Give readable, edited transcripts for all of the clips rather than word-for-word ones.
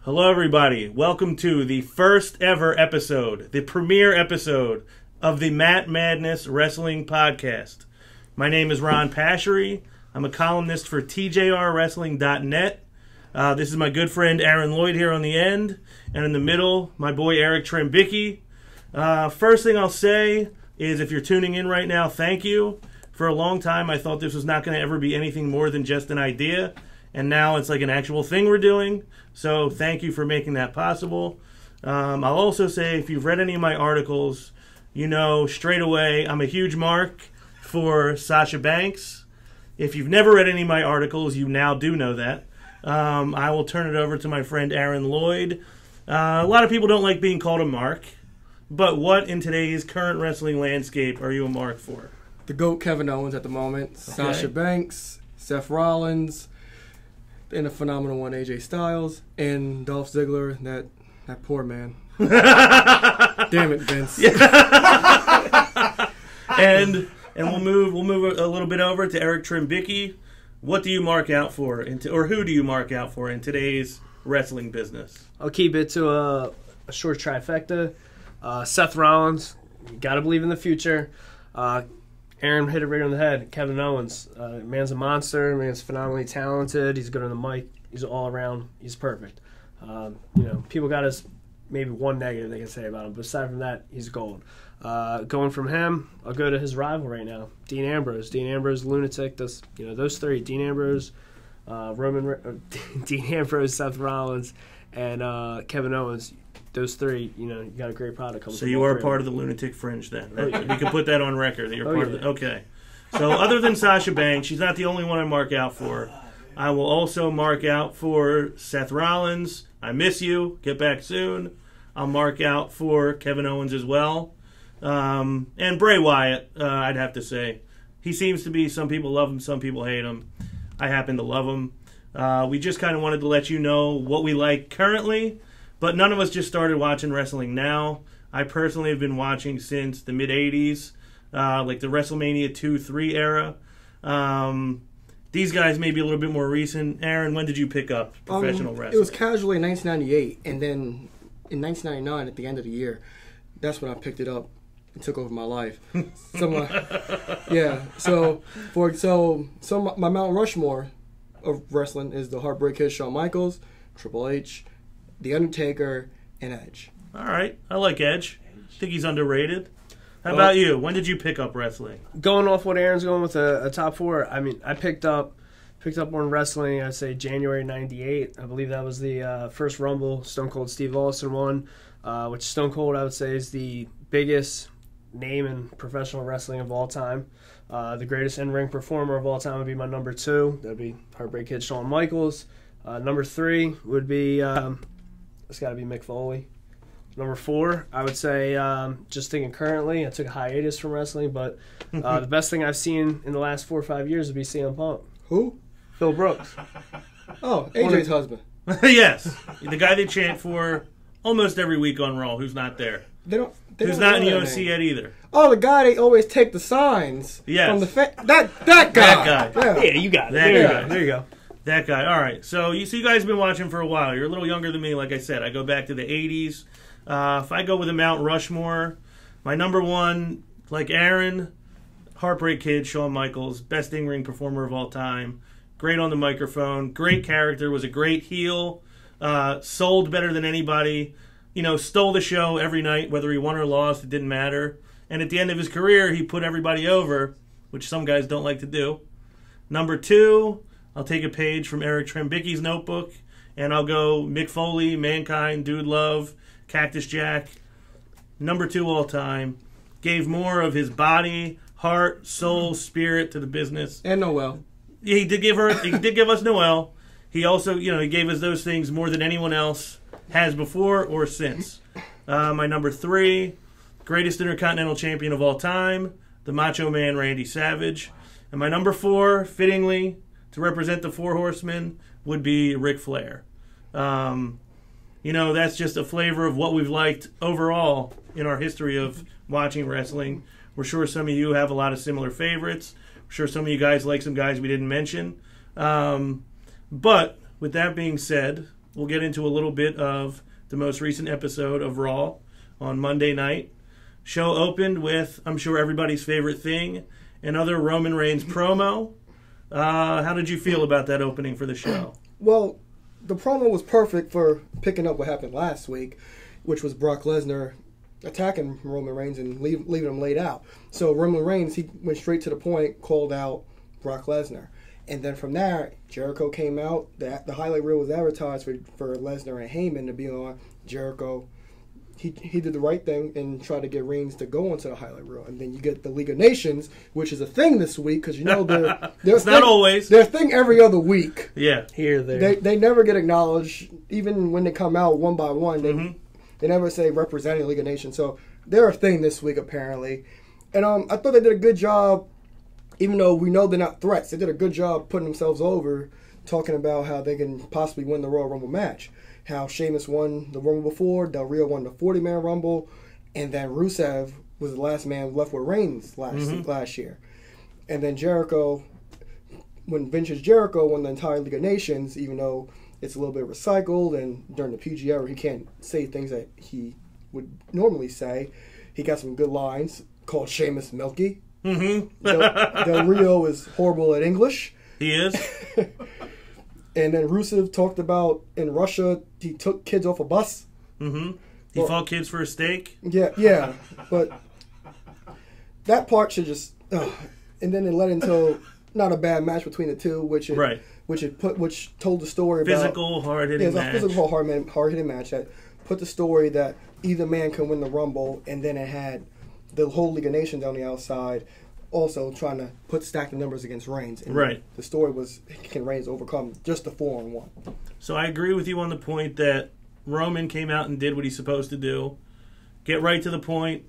Hello, everybody. Welcome to the first ever episode, the premiere episode of the Matt Madness Wrestling Podcast. My name is Ron Pasceri. I'm a columnist for TJRWrestling.net. This is my good friend Aaron Lloyd here on the end, and in the middle, my boy Eric Trembicki. First thing I'll say is if you're tuning in right now, thank you. For a long time, I thought this was not going to ever be anything more than just an idea, and now it's like an actual thing we're doing. So thank you for making that possible. I'll also say if you've read any of my articles, you know straight away I'm a huge mark for Sasha Banks. If you've never read any of my articles, you now do know that. I will turn it over to my friend Aaron Lloyd. A lot of people don't like being called a mark, but what in today's current wrestling landscape are you a mark for? The GOAT Kevin Owens at the moment, okay. Sasha Banks, Seth Rollins, and a phenomenal one AJ Styles, and Dolph Ziggler, that poor man. Damn it, Vince. and we'll move a little bit over to Eric Trembicki. What do you mark out for, or who do you mark out for in today's wrestling business? I'll keep it to a short trifecta. Seth Rollins, you gotta believe in the future. Aaron hit it right on the head. Kevin Owens, man's a monster. Man's phenomenally talented. He's good on the mic. He's all around. He's perfect. People got maybe one negative they can say about him, but aside from that, he's gold. Going from him, I'll go to his rival right now, Dean Ambrose. Dean Ambrose, lunatic. Those three: Dean Ambrose, Dean Ambrose, Seth Rollins, and Kevin Owens. Those three, you got a great product coming. So you are part of the lunatic fringe, then. We can put that on record. That you're part of it. Okay. So other than Sasha Banks, she's not the only one I mark out for. I will also mark out for Seth Rollins. I miss you. Get back soon. I'll mark out for Kevin Owens as well. And Bray Wyatt, I'd have to say. He seems to be, some people love him, some people hate him. I happen to love him. We just kind of wanted to let you know what we like currently. But none of us just started watching wrestling now. I personally have been watching since the mid-'80s, like the WrestleMania 2-3 era. These guys may be a little bit more recent. Aaron, when did you pick up professional wrestling? It was casually in 1998, and then in 1999, at the end of the year, that's when I picked it up and took over my life. So my Mount Rushmore of wrestling is the Heartbreak Kid, Shawn Michaels, Triple H, The Undertaker, and Edge. All right. I like Edge. I think he's underrated. How about you? When did you pick up wrestling? Going off what Aaron's going with a top four, I mean, I picked up on wrestling, I'd say January 98. I believe that was the first Rumble Stone Cold Steve Austin won, which Stone Cold, I would say, is the biggest name in professional wrestling of all time. The greatest in-ring performer of all time would be my number 2. That would be Heartbreak Kid Shawn Michaels. Number 3 would be... it's got to be Mick Foley. Number 4, I would say, just thinking currently, I took a hiatus from wrestling, but the best thing I've seen in the last 4 or 5 years would be CM Punk. Who? Phil Brooks. Oh, AJ's husband. Yes. The guy they chant for almost every week on Raw, who's not there. Who's not in the UFC yet either. Oh, the guy they always take the signs from the that guy. That guy. Yeah, you got it. There you go. That guy. All right. So you guys have been watching for a while. You're a little younger than me, like I said. I go back to the 80s. If I go with a Mount Rushmore, my number 1, like Aaron, Heartbreak Kid, Shawn Michaels, best in-ring performer of all time. Great on the microphone. Great character. Was a great heel. Sold better than anybody. Stole the show every night, whether he won or lost. It didn't matter. And at the end of his career, he put everybody over, which some guys don't like to do. Number 2... I'll take a page from Eric Trembicki's notebook, and I'll go Mick Foley, Mankind, Dude Love, Cactus Jack. Number 2 all time. Gave more of his body, heart, soul, spirit to the business. And Noelle. Yeah, he did give us Noelle. He also, he gave us those things more than anyone else has before or since. My number 3, greatest Intercontinental Champion of all time, the Macho Man Randy Savage. And my number 4, fittingly, to represent the 4 Horsemen, would be Ric Flair. That's just a flavor of what we've liked overall in our history of watching wrestling. We're sure some of you have a lot of similar favorites. We're sure some of you guys like some guys we didn't mention. But with that being said, we'll get into a little bit of the most recent episode of Raw on Monday night. Show opened with, I'm sure, everybody's favorite thing, another Roman Reigns promo. How did you feel about that opening for the show? Well, the promo was perfect for picking up what happened last week, which was Brock Lesnar attacking Roman Reigns and leaving him laid out. So Roman Reigns, he went straight to the point, called out Brock Lesnar. And then from there, Jericho came out. The highlight reel was advertised for Lesnar and Heyman to be on. Jericho, he did the right thing and tried to get Reigns to go onto the highlight reel. And then you get the League of Nations, which is a thing this week because, it's not always. They're a thing every other week. Yeah. Here, there. They never get acknowledged. Even when they come out one by one, they never say representing the League of Nations. So they're a thing this week, apparently. And I thought they did a good job. Even though we know they're not threats, they did a good job putting themselves over, talking about how they can possibly win the Royal Rumble match. How Sheamus won the Rumble before, Del Rio won the 40-man Rumble, and then Rusev was the last man left with Reigns last year. And then Jericho, when Vintage Jericho won the entire League of Nations, even though it's a little bit recycled, and during the PG era he can't say things that he would normally say, he got some good lines, called Sheamus Milky. Del Rio is horrible at English. He is. And then Rusev talked about in Russia he took kids off a bus. He fought kids for a steak. Yeah, but that part should just. And then it led into not a bad match between the two, which told the story about physical, hard-hitting match. A physical, hard-hitting match that put the story that either man can win the Rumble, and then it had the whole League of Nations on the outside, also trying to stack the numbers against Reigns. And the story was, can Reigns overcome just the 4-on-1? So I agree with you on the point that Roman came out and did what he's supposed to do. Get right to the point,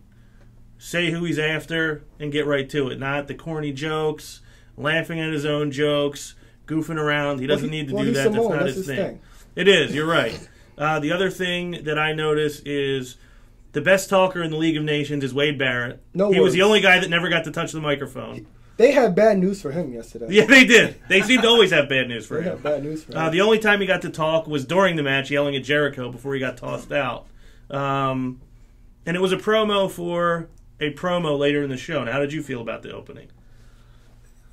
say who he's after, and get right to it. Not the corny jokes, laughing at his own jokes, goofing around. He doesn't need to do that. That's not his thing. It is, you're right. The other thing that I notice is the best talker in the League of Nations is Wade Barrett. He was the only guy that never got to touch the microphone. They had bad news for him yesterday. Yeah, they did. They seem to always have bad news for him. They had bad news for him. The only time he got to talk was during the match, yelling at Jericho before he got tossed out. And it was a promo for a promo later in the show. Now, how did you feel about the opening?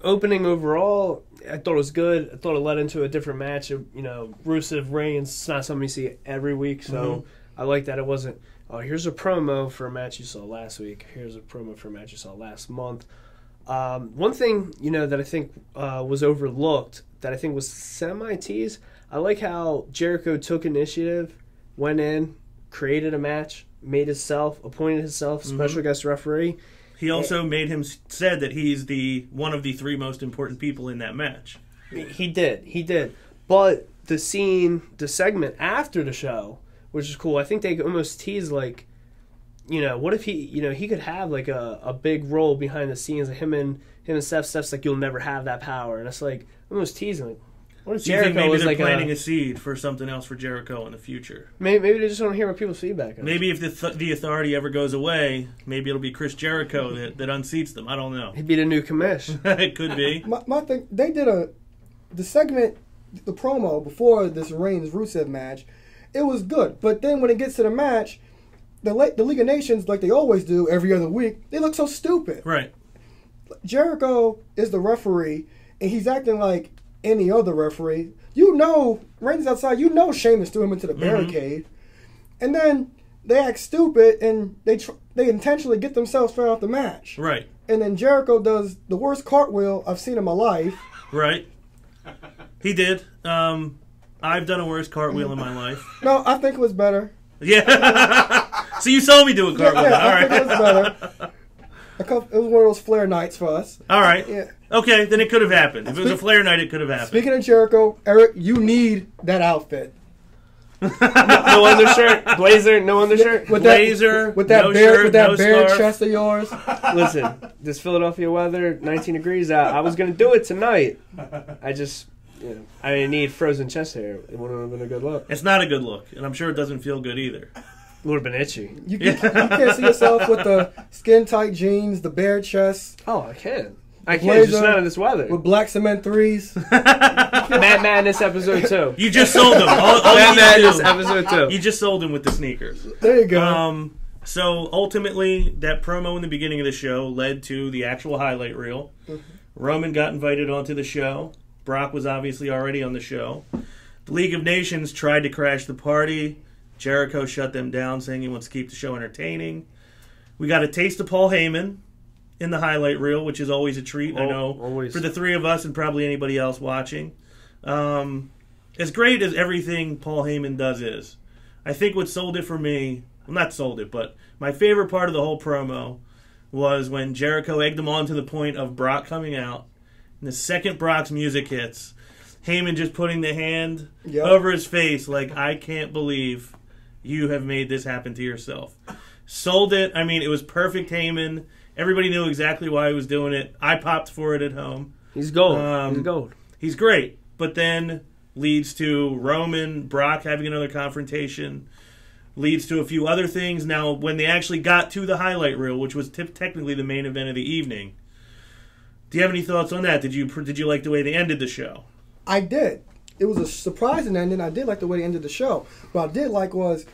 Opening overall, I thought it was good. I thought it led into a different match. Rusev Reigns, it's not something you see every week, so I like that it wasn't, here's a promo for a match you saw last week. Here's a promo for a match you saw last month. One thing, that I think was overlooked, that I think was semi-teased, I like how Jericho took initiative, went in, created a match, appointed himself special guest referee. He also said that he's one of the three most important people in that match. He did. But the segment after the show, which is cool, I think they almost teased what if he could have like a big role behind the scenes, like him and Steph's like, you'll never have that power, and it's like almost teasing. Like, what if Jericho maybe was they're like planting a seed for something else for Jericho in the future? Maybe they just want to hear what people's feedback is. Maybe if the authority ever goes away, maybe it'll be Chris Jericho that unseats them. I don't know. He'd be the new commish. It could be. My thing, they did the segment, the promo before this Reigns Rusev match. It was good, but then when it gets to the match, the League of Nations, like they always do every other week, they look so stupid. Right. Jericho is the referee, and he's acting like any other referee. Reigns outside. Sheamus threw him into the barricade, and then they act stupid and they intentionally get themselves thrown out the match. Right. And then Jericho does the worst cartwheel I've seen in my life. Right. He did. I've done a worse cartwheel in my life. No, I think it was better. Yeah. So you saw me do a cartwheel. Yeah, all I right. think it was better. It was one of those Flair nights for us. All right. Yeah. Okay, then it could have happened. If it was a Flair night, it could have happened. Speaking of Jericho, Eric, you need that outfit. No undershirt, blazer, no undershirt. With Blazer, that no bare, shirt, with that no bare scarf. chest of yours. Listen, this Philadelphia weather, 19 degrees out. I was gonna do it tonight. I didn't need frozen chest hair. It wouldn't have been a good look. It's not a good look, and I'm sure it doesn't feel good either. It would have been itchy. You can't see yourself with the skin tight jeans, the bare chest. Oh, I can. I can't. Just not in this weather. With black cement threes. Matt Madness episode 2. You just sold him. Matt Madness episode 2. You just sold him with the sneakers. There you go. So ultimately, that promo in the beginning of the show led to the actual highlight reel. Mm-hmm. Roman got invited onto the show. Brock was obviously already on the show. The League of Nations tried to crash the party. Jericho shut them down, saying he wants to keep the show entertaining. We got a taste of Paul Heyman in the highlight reel, which is always a treat, I know, always. For the three of us and probably anybody else watching. As great as everything Paul Heyman does is, I think what sold it for me, well, not sold it, but my favorite part of the whole promo was when Jericho egged him on to the point of Brock coming out. And the second Brock's music hits, Heyman just putting the hand over his face like, I can't believe you have made this happen to yourself. Sold it. I mean, it was perfect Heyman. Everybody knew exactly why he was doing it. I popped for it at home. He's gold. He's gold. He's great. But then leads to Roman, Brock having another confrontation. Leads to a few other things. Now, when they actually got to the highlight reel, which was technically the main event of the evening, do you have any thoughts on that? Did you like the way they ended the show? I did. It was a surprising ending. I did like the way they ended the show. What I did like was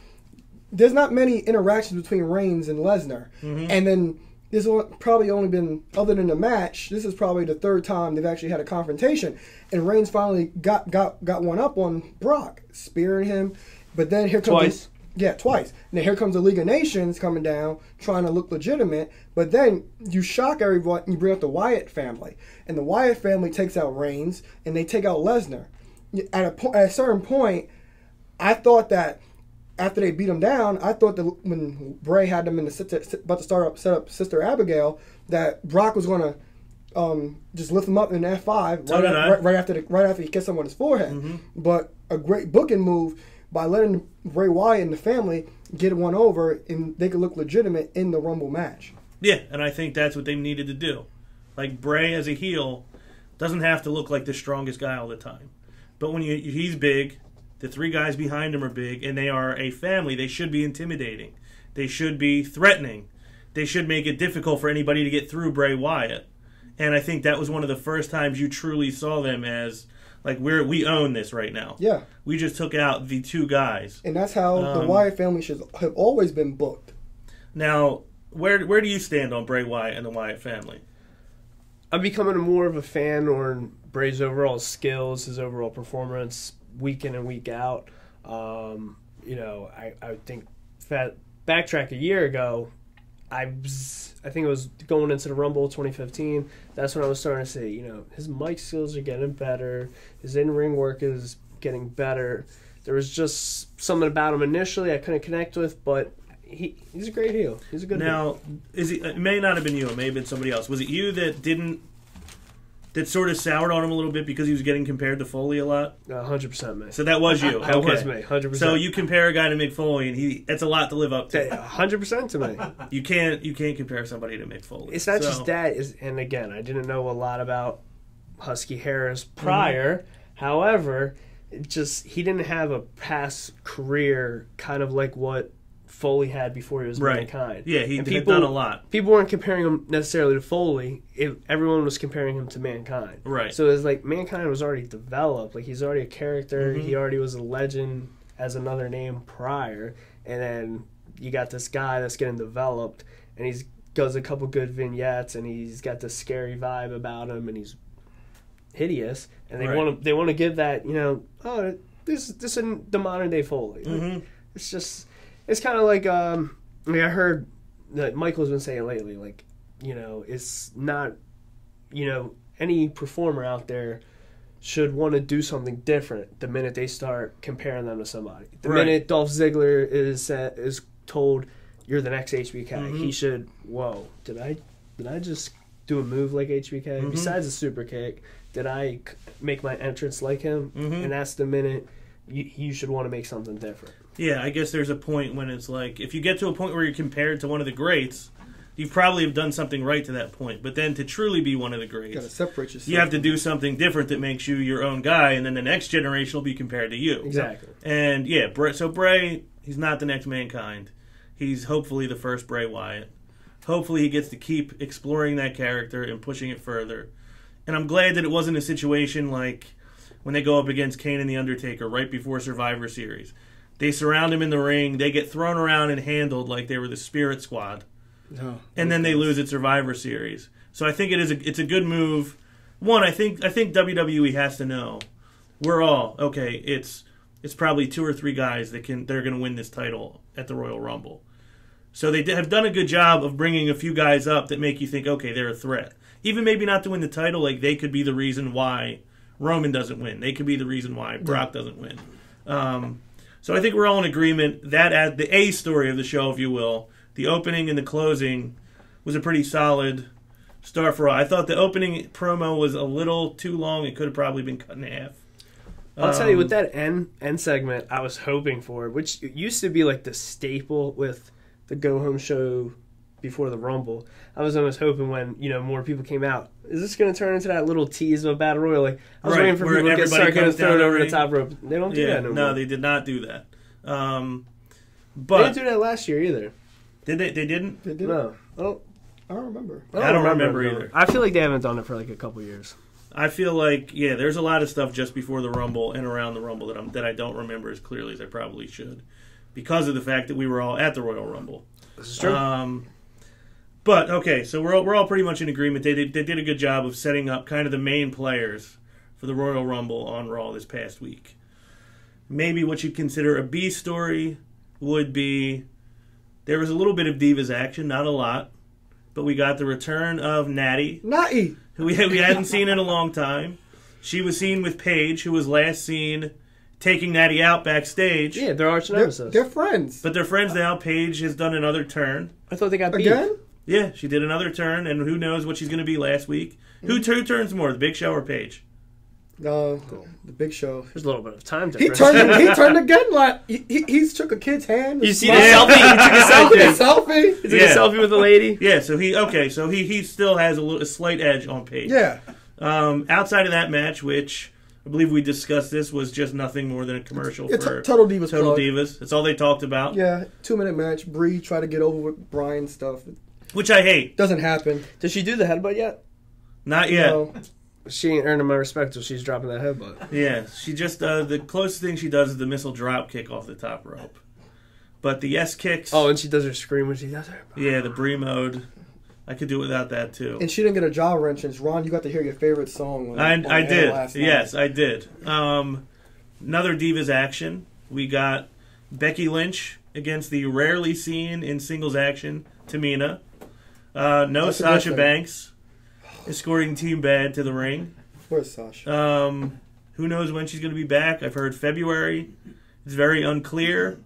there's not many interactions between Reigns and Lesnar. Mm-hmm. And then there's probably only been, other than the match, this is probably the third time they've actually had a confrontation. And Reigns finally got one up on Brock, spearing him. But then here comes... Twice. Now here comes the League of Nations coming down, trying to look legitimate. But then you shock everyone. You bring up the Wyatt family, and the Wyatt family takes out Reigns, and they take out Lesnar. At a certain point, I thought that after they beat him down, I thought that when Bray had them about to set up Sister Abigail, that Brock was going to just lift him up in F5 right after he kissed him on his forehead. Mm-hmm. But a great booking move by letting Bray Wyatt and the family get one over, and they could look legitimate in the Rumble match. Yeah, and I think that's what they needed to do. Like, Bray as a heel doesn't have to look like the strongest guy all the time. But when he's big, the three guys behind him are big, and they are a family. They should be intimidating. They should be threatening. They should make it difficult for anybody to get through Bray Wyatt. And I think that was one of the first times you truly saw them as... like, we own this right now. Yeah. We just took out the two guys. And that's how the Wyatt family should have always been booked. Now, where do you stand on Bray Wyatt and the Wyatt family? I'm becoming more of a fan on Bray's overall skills, his overall performance, week in and week out. I think backtrack a year ago, I think it was going into the Rumble 2015. That's when I was starting to see, his mic skills are getting better. His in-ring work is getting better. There was just something about him initially I couldn't connect with, but he's a great heel. He's a good heel. Now, it may not have been you. It may have been somebody else. Was it you that sort of soured on him a little bit because he was getting compared to Foley a lot? 100% me. So that was you. That was me, 100%. So you compare a guy to Mick Foley, and that's a lot to live up to. 100% to me. You can't compare somebody to Mick Foley. It's not just that. And again, I didn't know a lot about Husky Harris prior. Mm-hmm. However, he didn't have a past career kind of like what Foley had before he was Mankind. Yeah, he had done a lot. People weren't comparing him necessarily to Foley. Everyone was comparing him to Mankind. Right. So it's like Mankind was already developed. Like, he's already a character. Mm-hmm. He already was a legend as another name prior. And then you got this guy that's getting developed, and he does a couple good vignettes, and he's got this scary vibe about him, and he's hideous. And they want to give that, this is the modern day Foley. Mm-hmm. It's just... It's kind of like I heard that Michael's been saying lately, like, it's not, any performer out there should want to do something different the minute they start comparing them to somebody. The minute Dolph Ziggler is told, you're the next HBK, mm-hmm. he should, whoa, did I just do a move like HBK? Mm-hmm. Besides a super kick, did I make my entrance like him? Mm-hmm. And that's the minute you should want to make something different. Yeah, I guess there's a point when it's like, if you get to a point where you're compared to one of the greats, you probably have done something right to that point. But then to truly be one of the greats, gotta separate yourself. You have to do something different that makes you your own guy, and then the next generation will be compared to you. Exactly. And so Bray, he's not the next Mankind. He's hopefully the first Bray Wyatt. hopefully he gets to keep exploring that character and pushing it further. And I'm glad that it wasn't a situation like when they go up against Kane and The Undertaker right before Survivor Series. They surround him in the ring, they get thrown around and handled like they were the Spirit Squad. No, and then they lose at Survivor Series. So I think it's a good move. One, I think WWE has to know we're all okay. It's probably 2 or 3 guys that are going to win this title at the Royal Rumble. So they have done a good job of bringing a few guys up that make you think, okay, they're a threat. Even maybe not to win the title, like they could be the reason why Roman doesn't win. They could be the reason why Brock doesn't win. So I think we're all in agreement that at the A story of the show, if you will, the opening and the closing was a pretty solid start for all. I thought the opening promo was a little too long. It could have probably been cut in half. I'll tell you, with that end segment, I was hoping for, which used to be like the staple with the go-home show before the Rumble. I was almost hoping when, more people came out, is this going to turn into that little tease of a battle royal? Like, I was waiting for people to start getting thrown over the top rope. They don't do that no more. No, they did not do that. But they didn't do that last year either. Did they? They didn't? They didn't? No. Oh, I don't remember. I don't remember either. I feel like they haven't done it for like a couple years. I feel like, there's a lot of stuff just before the Rumble and around the Rumble that I don't remember as clearly as I probably should, because of the fact that we were all at the Royal Rumble. This is true. But okay, so we're all pretty much in agreement. They did a good job of setting up kind of the main players for the Royal Rumble on Raw this past week. Maybe what you'd consider a B story would be there was a little bit of Divas action, not a lot, but we got the return of Natty, who we hadn't seen in a long time. She was seen with Paige, who was last seen taking Natty out backstage. Yeah, they're arch nemesis. They're friends. But they're friends now. Paige has done another turn. I thought they got beef. Again? Yeah, she did another turn, and who knows what she's going to be last week. Who turns more, the Big Show or Paige? The Big Show. There's a little bit of time difference. He turned again. He took a kid's hand. You see the selfie? He took a selfie. He took a selfie with a lady. Yeah, so he still has a slight edge on Paige. Yeah. Outside of that match, which I believe we discussed, this was just nothing more than a commercial for Total Divas. Total Divas. That's all they talked about. Yeah, 2-minute match. Bree tried to get over with Brian stuff, which I hate. Doesn't happen. Did she do the headbutt yet? Not yet. No. She ain't earning my respect till she's dropping that headbutt. Yeah, she just the closest thing she does is the missile drop kick off the top rope. But the S kicks. Oh, and she does her scream when she does her. Yeah, the Bree mode. I could do without that too. And she didn't get a jaw wrench. And Ron, you got to hear your favorite song. I did. Yes, I did. Another Divas action. We got Becky Lynch against the rarely seen in singles action Tamina. No Sasha Banks escorting Team Bad to the ring. Where's Sasha? Who knows when she's going to be back? I've heard February. It's very unclear.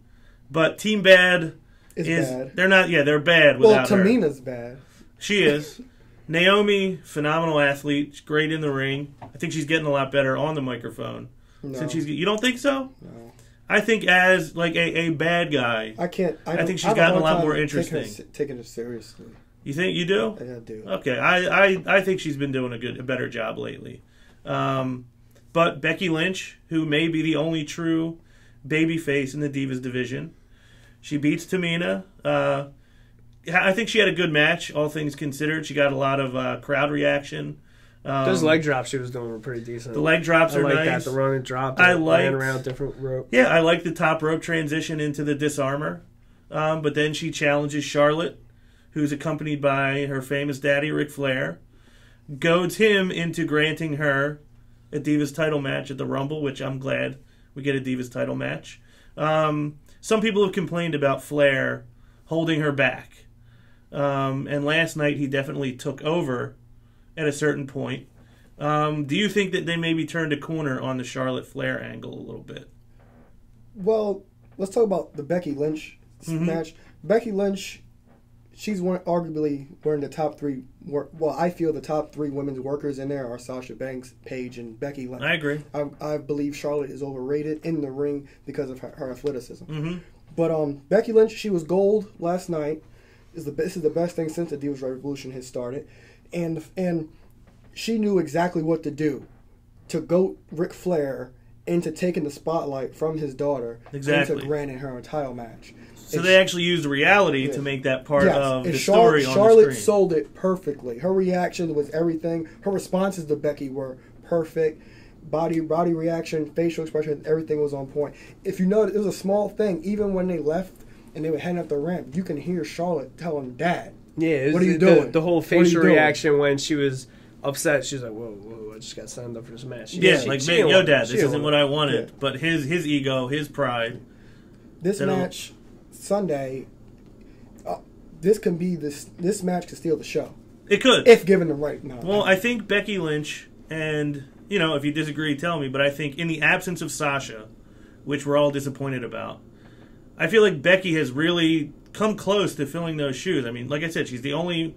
But Team Bad is bad. They're not. Yeah, they're bad without her. Well, Tamina's bad. She is. Naomi, phenomenal athlete, great in the ring. I think she's getting a lot better on the microphone. No. Since you don't think so? No. I think as like a bad guy, I think she's gotten a lot more interesting. Taking it seriously. You think you do? I do. Okay, I think she's been doing a better job lately. But Becky Lynch, who may be the only true babyface in the Divas division, she beats Tamina. I think she had a good match, all things considered. She got a lot of crowd reaction. Those leg drops she was doing were pretty decent. The leg drops are nice. I like that, the run and drop. I like around different rope. Yeah, I like the top rope transition into the disarmor. But then she challenges Charlotte, who's accompanied by her famous daddy, Ric Flair, goads him into granting her a Divas title match at the Rumble, which I'm glad we get a Divas title match. Some people have complained about Flair holding her back. And last night he definitely took over at a certain point. Do you think that they maybe turned a corner on the Charlotte Flair angle a little bit? Well, let's talk about the Becky Lynch match. Becky Lynch, she's arguably one of the top three. Well, I feel the top three women's workers in there are Sasha Banks, Paige, and Becky Lynch. I agree. I believe Charlotte is overrated in the ring because of her athleticism. Mm-hmm. But Becky Lynch, she was gold last night. This is the best thing since the Divas Revolution has started, and she knew exactly what to do to goat Ric Flair into taking the spotlight from his daughter Exactly. into granting her a title match. So they actually used reality to make that part of the Charlotte, story on Charlotte the screen. sold it perfectly. Her reaction was everything. Her responses to Becky were perfect. Body reaction, facial expression, everything was on point. If you notice, it was a small thing. Even when they left and they were heading up the ramp, you can hear Charlotte telling Dad, Yeah, what are you doing? The whole facial reaction when she was upset, she was like, whoa, I just got signed up for this match. Yo, Dad, this isn't what I wanted. Yeah. But his ego, his pride. This match, Sunday, this match could steal the show. It could. If given the right amount. Well, I think Becky Lynch, and, if you disagree, tell me, but I think in the absence of Sasha, which we're all disappointed about, I feel like Becky has really come close to filling those shoes. I mean, like I said, she's the only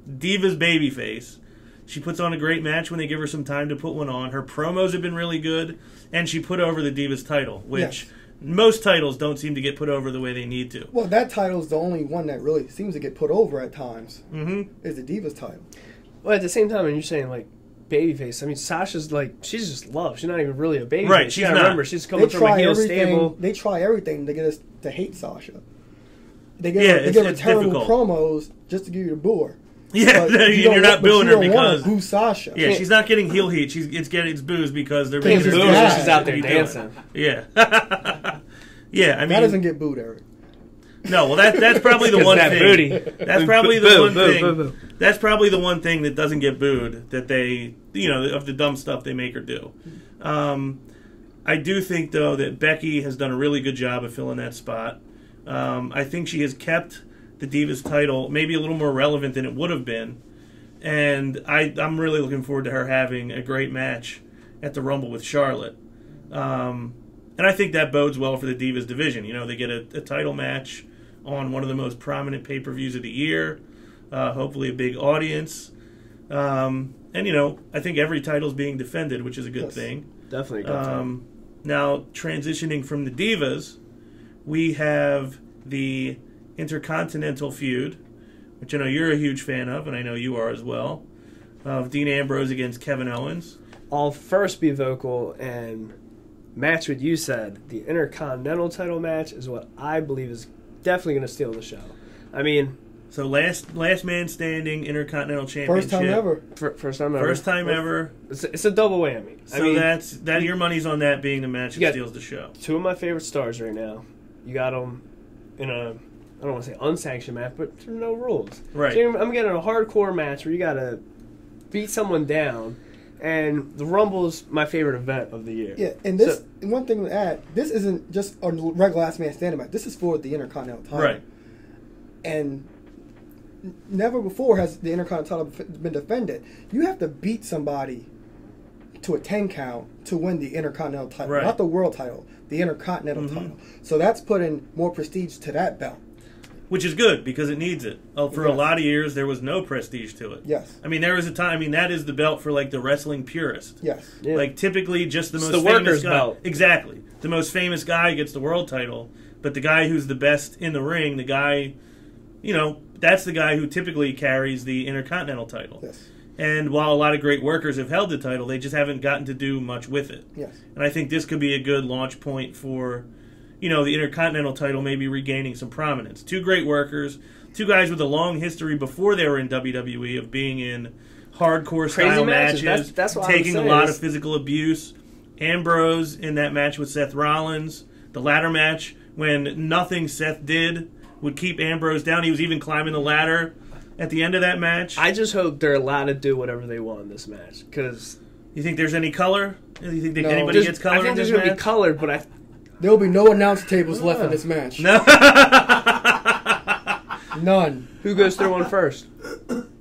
Divas babyface. She puts on a great match when they give her some time to put one on. Her promos have been really good, and she put over the Divas title, which most titles don't seem to get put over the way they need to. Well, that title is the only one that really seems to get put over at times. Mm-hmm. Is the Divas title. Well, at the same time, when you're saying like babyface, I mean Sasha's like she's just love. She's not even really a babyface. Right, she's not. Remember, she's coming from a heel stable. They try everything to get us to hate Sasha. They give her terrible difficult promos just to give you the boo her. Yeah, you're not booing her because boo Sasha. Yeah, she's not getting heel heat. It's boos because they're making her she's out there dancing. Yeah, yeah. I mean, that doesn't get booed, Eric. No, well, that's probably the one thing. Booty. That's probably the one thing. That's probably the one thing that doesn't get booed. That they, of the dumb stuff they make her do. I do think though that Becky has done a really good job of filling that spot. I think she has kept the Divas title maybe a little more relevant than it would have been, and I'm really looking forward to her having a great match at the Rumble with Charlotte. And I think that bodes well for the Divas division. They get a title match on one of the most prominent pay-per-views of the year, hopefully a big audience. And, I think every title's being defended, which is a good thing. Definitely a good thing. Now, transitioning from the Divas, we have the Intercontinental feud, which I know you're a huge fan of, and I know you are as well, of Dean Ambrose against Kevin Owens. I'll first be vocal and match what you said. The Intercontinental title match is what I believe is definitely going to steal the show. I mean... So last man standing Intercontinental Championship. First time ever. First time ever. First time ever. It's a double whammy. So your money's on that being the match that steals the show. Two of my favorite stars right now. You got them in a... I don't want to say unsanctioned match, but there are no rules. Right. So I'm getting a hardcore match where you got to beat someone down, and the Rumble's my favorite event of the year. Yeah, and one thing to add, this isn't just a regular last man standing match. This is for the Intercontinental title. Right. And never before has the Intercontinental title been defended. You have to beat somebody to a 10 count to win the Intercontinental title. Right. Not the world title, the Intercontinental title. So that's putting more prestige to that belt. Which is good, because it needs it. For a lot of years, there was no prestige to it. Yes. I mean, there was a time, that is the belt for, the wrestling purist. Yes. Yeah. Typically, just the most the famous worker's guy. belt. Exactly. The most famous guy gets the world title, but the guy who's the best in the ring, the guy, that's the guy who typically carries the Intercontinental title. Yes. And while a lot of great workers have held the title, they just haven't gotten to do much with it. Yes. And I think this could be a good launch point for... the Intercontinental title maybe regaining some prominence. Two great workers, two guys with a long history before they were in WWE of being in hardcore style matches, that's what taking a lot of physical abuse. Ambrose in that match with Seth Rollins, the ladder match when nothing Seth did would keep Ambrose down. He was even climbing the ladder at the end of that match. I just hope they're allowed to do whatever they want in this match, because... You think there's any color? You think anybody gets color? I think there's going to be color, but there will be no announce tables left in this match. No. None. Who goes through one first?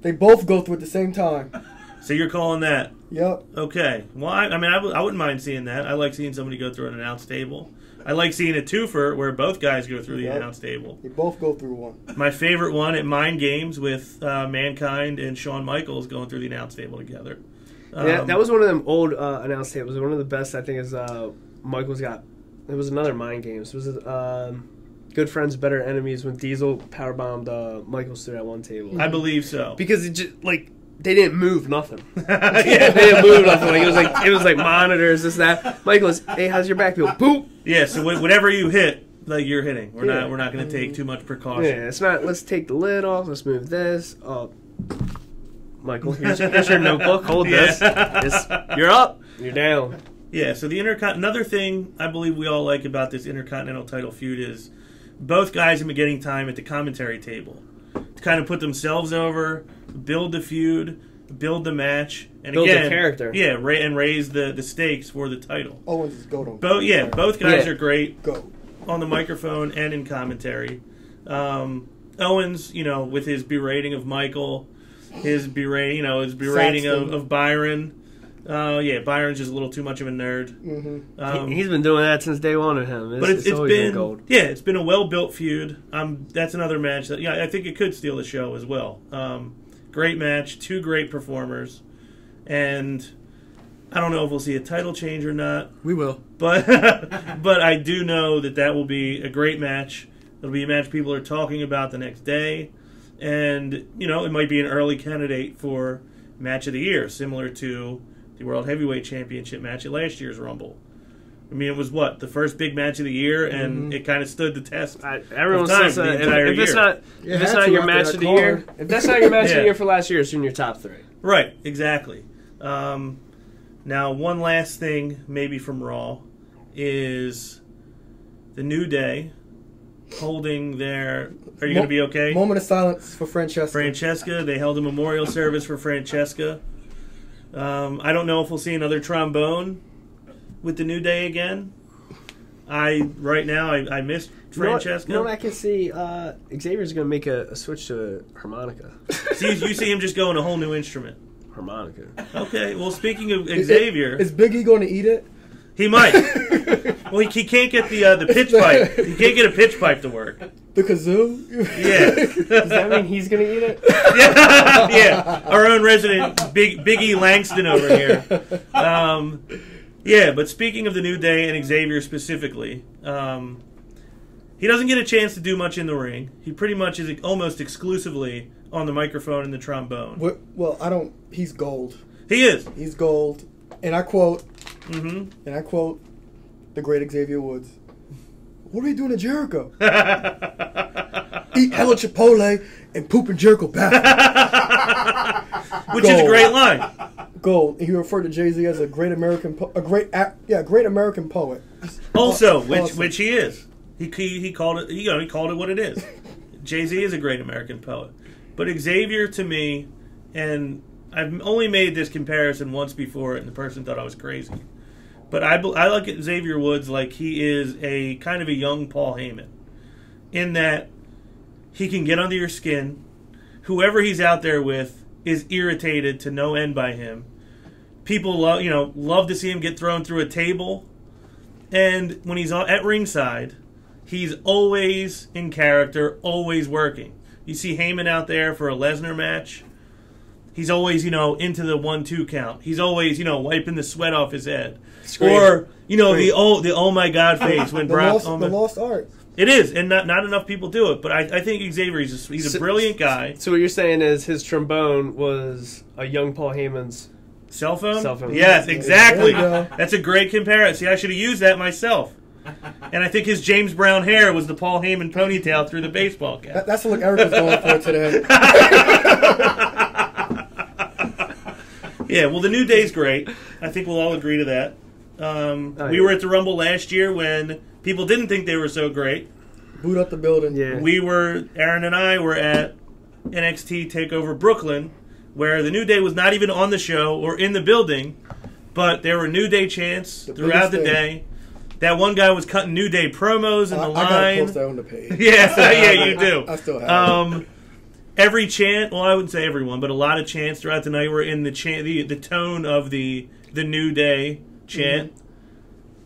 They both go through at the same time. So you're calling that? Yep. Okay. Well, I wouldn't mind seeing that. I like seeing somebody go through an announce table. I like seeing a twofer where both guys go through the announce table. They both go through one. My favorite one at Mind Games with Mankind and Shawn Michaels going through the announce table together. That was one of them old announce tables. One of the best, I think, is Michaels got. It was another Mind Games. It was Good Friends, Better Enemies when Diesel powerbombed Michaels through that one table. I believe so. Because it just, they didn't move nothing. Yeah. They didn't move nothing. Like, it was like monitors, this, that. Michael was, hey, how's your back feel? Boop. Yeah, so whatever you hit, like you're hitting. We're not going to take too much precaution. Yeah, it's not, let's take the lid off, let's move this. Oh, Michael, here's your notebook. Hold this. You're up. You're down. Yeah, so the another thing I believe we all like about this Intercontinental title feud is both guys have been getting time at the commentary table to kind of put themselves over, build the feud, build the match, and Build again, the character. Yeah, and raise the stakes for the title. Owens is goat on. Both guys Yeah. are great Go. on the microphone and in commentary. Owens, with his berating of Michael, his berating of Byron. Byron's just a little too much of a nerd. Mm-hmm. He's been doing that since day one of him. But it's always been gold. Yeah, it's been a well-built feud. That's another match that I think it could steal the show as well. Great match, two great performers, and I don't know if we'll see a title change or not. We will, but but I do know that will be a great match. It'll be a match people are talking about the next day, and it might be an early candidate for match of the year, similar to the World Heavyweight Championship match at last year's Rumble. I mean, it was the first big match of the year, and it kind of stood the test. Everyone of time says the entire if it's year. if it's not your match of the year, if that's not your match of the year for last year, it's in your top 3. Right, exactly. Now, one last thing, maybe from Raw, is the New Day holding their. Are you going to be okay? Moment of silence for Francesca. They held a memorial service for Francesca. I don't know if we'll see another trombone with the New Day again. I missed Francesca. You know what I can see? Xavier's going to make a switch to a harmonica. You see him just going a whole new instrument. Harmonica. Okay, well, speaking of Xavier... Is Big E going to eat it? He might. Well, he can't get the pitch pipe. He can't get a pitch pipe to work. The kazoo? Yeah. Does that mean he's going to eat it? Yeah. Our own resident Big E Langston over here. But speaking of the New Day and Xavier specifically, he doesn't get a chance to do much in the ring. He pretty much is almost exclusively on the microphone and the trombone. Well, he's gold. He is. He's gold. And I quote, Mm-hmm. the great Xavier Woods. What are you doing to Jericho? Eat hella Chipotle and poop in Jericho bathroom. Which is a great line. Gold. He referred to Jay-Z as a great American great American poet. Also, awesome. which he is. He called it. He called it what it is. Jay-Z is a great American poet, but Xavier to me, and I've only made this comparison once before, and the person thought I was crazy. But I look at Xavier Woods like he is a kind of a young Paul Heyman, in that he can get under your skin. Whoever he's out there with is irritated to no end by him. People love to see him get thrown through a table, and when he's at ringside, he's always in character, always working. You see Heyman out there for a Lesnar match. He's always, into the 1-2 count. He's always, wiping the sweat off his head. Scream. Or, Scream. the oh my God face when Brock... The lost art. It is, and not enough people do it. But I think Xavier, he's a brilliant guy. So what you're saying is his trombone was a young Paul Heyman's... Cell phone? Cell phone. Yes, exactly. There you go. That's a great comparison. See, I should have used that myself. And I think his James Brown hair was the Paul Heyman ponytail through the baseball cap. That's the look Eric was going for today. Yeah, well, the New Day's great. I think we'll all agree to that. We were at the Rumble last year when people didn't think they were so great. Boot up the building. Yeah. Aaron and I were at NXT TakeOver Brooklyn, where the New Day was not even on the show or in the building, but there were New Day chants throughout the day. That one guy was cutting New Day promos in the line. I gotta post that on the page. Yeah, you do. I still have it. Every chant, well, I wouldn't say everyone, but a lot of chants throughout the night were in the tone of the New Day chant.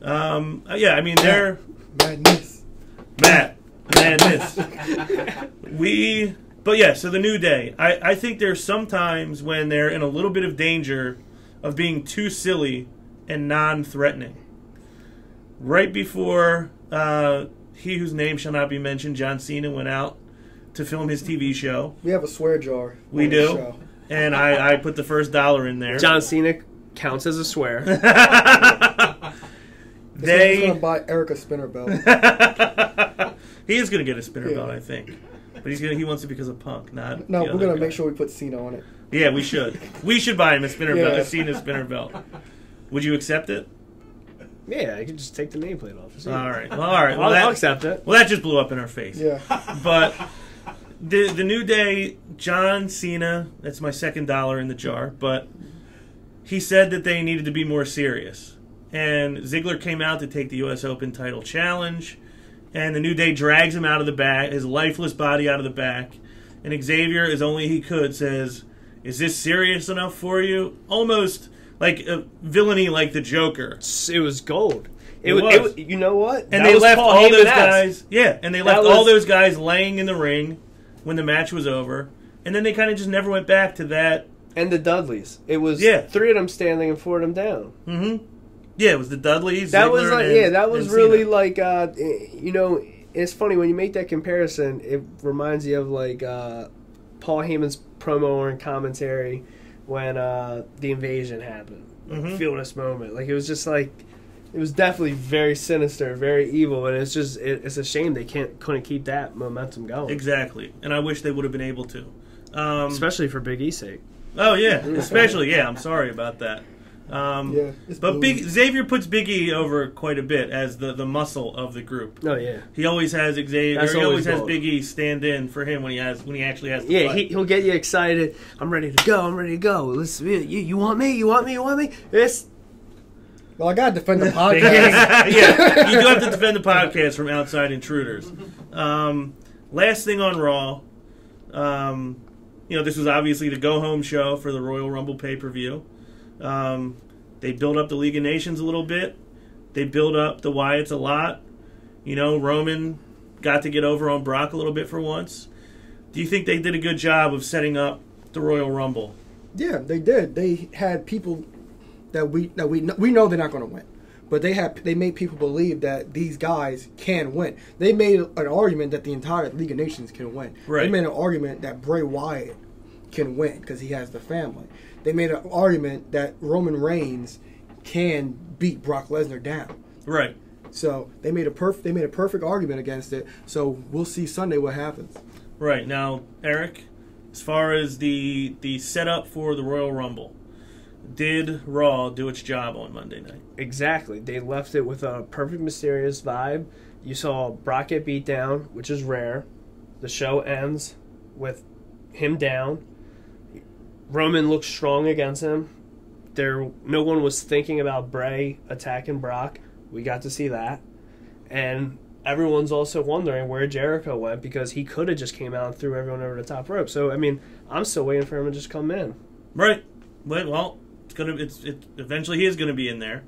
Mm-hmm. They're madness. So the New Day. I think there's sometimes when they're in a little bit of danger of being too silly and non-threatening. Right before he whose name shall not be mentioned, John Cena, went out to film his TV show. We have a swear jar. We on do. the show. and I put the first $1 in there. John Cena counts as a swear. He's going to buy Eric a spinner belt. He is going to get a spinner belt, I think. But he wants it because of Punk, not. No, we're going to make sure we put Cena on it. Yeah, we should. We should buy him a spinner belt, a Cena spinner belt. Would you accept it? Yeah, I could just take the nameplate off. All right. Well, I'll accept it. Well, that just blew up in our face. Yeah. But the New Day, John Cena, that's my second $1 in the jar, but he said that they needed to be more serious. And Ziggler came out to take the U.S. Open title challenge, and the New Day drags him out of the back, his lifeless body out of the back, and Xavier, as only he could, says, "Is this serious enough for you?" Almost like a villainy like the Joker. It was gold. It was. You know what? And they left all those guys. Yeah, and they left all those guys laying in the ring when the match was over, and then they kind of just never went back to that. And the Dudleys. It was 3 of them standing and 4 of them down. Mm-hmm. Yeah, it was the Dudleys. That Ziggler, was like, and, that was really like, it's funny when you make that comparison. It reminds you of like Paul Heyman's promo and commentary when the invasion happened. Mm-hmm. Feel this moment. Like it was just like, it was definitely very sinister, very evil, and it's just it's a shame they couldn't keep that momentum going. Exactly, and I wish they would have been able to, especially for Big E's sake. Oh yeah, especially I'm sorry about that. But Xavier puts Big E over quite a bit as the muscle of the group. Oh yeah, he always has Xavier. He always has Big E stand in for him when he actually has to play. He'll get you excited. I'm ready to go. Let's you want me? It's. Well, I gotta defend the podcast. Yeah, you do have to defend the podcast from outside intruders. Last thing on Raw. This was obviously the go-home show for the Royal Rumble pay-per-view. They build up the League of Nations a little bit. They build up the Wyatts a lot. Roman got to get over on Brock a little bit for once. Do you think they did a good job of setting up the Royal Rumble? Yeah, they did. They had people that we know they're not going to win, but they made people believe that these guys can win. They made an argument that the entire League of Nations can win. Right. They made an argument that Bray Wyatt can win because he has the family. They made an argument that Roman Reigns can beat Brock Lesnar down. Right. So they made a perfect argument against it. So we'll see Sunday what happens. Right. Now, Eric, as far as the setup for the Royal Rumble, did Raw do its job on Monday night? Exactly. They left it with a perfect mysterious vibe. You saw Brock get beat down, which is rare. The show ends with him down. Roman looks strong against him. No one was thinking about Bray attacking Brock. We got to see that. And everyone's also wondering where Jericho went because he could have just came out and threw everyone over the top rope. So, I'm still waiting for him to just come in. Right. Well, eventually he is going to be in there.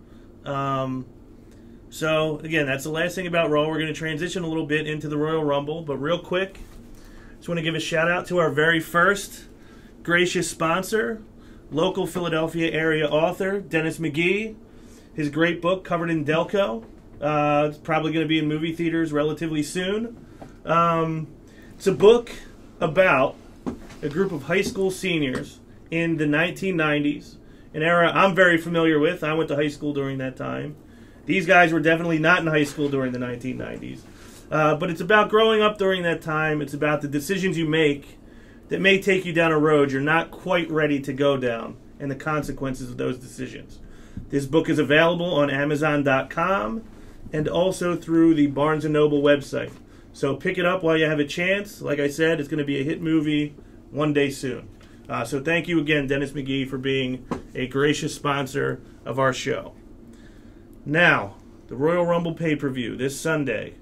So, again, that's the last thing about Raw. We're going to transition a little bit into the Royal Rumble. But real quick, just want to give a shout-out to our very first gracious sponsor, local Philadelphia area author, Dennis McGee. His great book, Covered in Delco. It's probably going to be in movie theaters relatively soon. It's a book about a group of high school seniors in the 1990s, an era I'm very familiar with. I went to high school during that time. These guys were definitely not in high school during the 1990s. But it's about growing up during that time. It's about the decisions you make that may take you down a road you're not quite ready to go down and the consequences of those decisions. This book is available on Amazon.com and also through the Barnes & Noble website. So pick it up while you have a chance. Like I said, it's going to be a hit movie one day soon. So thank you again, Dennis McGee, for being a gracious sponsor of our show. Now, the Royal Rumble pay-per-view this Sunday.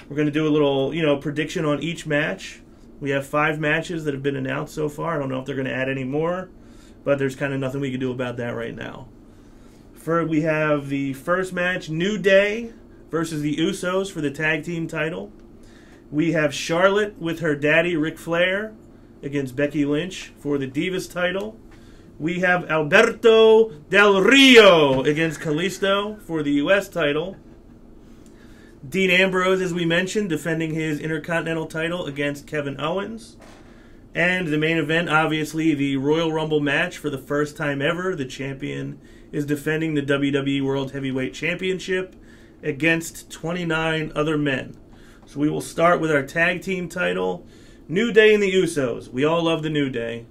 We're going to do a little, prediction on each match. We have 5 matches that have been announced so far. I don't know if they're going to add any more, but there's kind of nothing we can do about that right now. We have the first match, New Day versus the Usos for the tag team title. We have Charlotte with her daddy, Ric Flair, against Becky Lynch for the Divas title. We have Alberto Del Rio against Kalisto for the U.S. title. Dean Ambrose, as we mentioned, defending his Intercontinental title against Kevin Owens. And the main event, obviously, the Royal Rumble match for the first time ever. The champion is defending the WWE World Heavyweight Championship against 29 other men. So we will start with our tag team title, New Day and the Usos. We all love the New Day.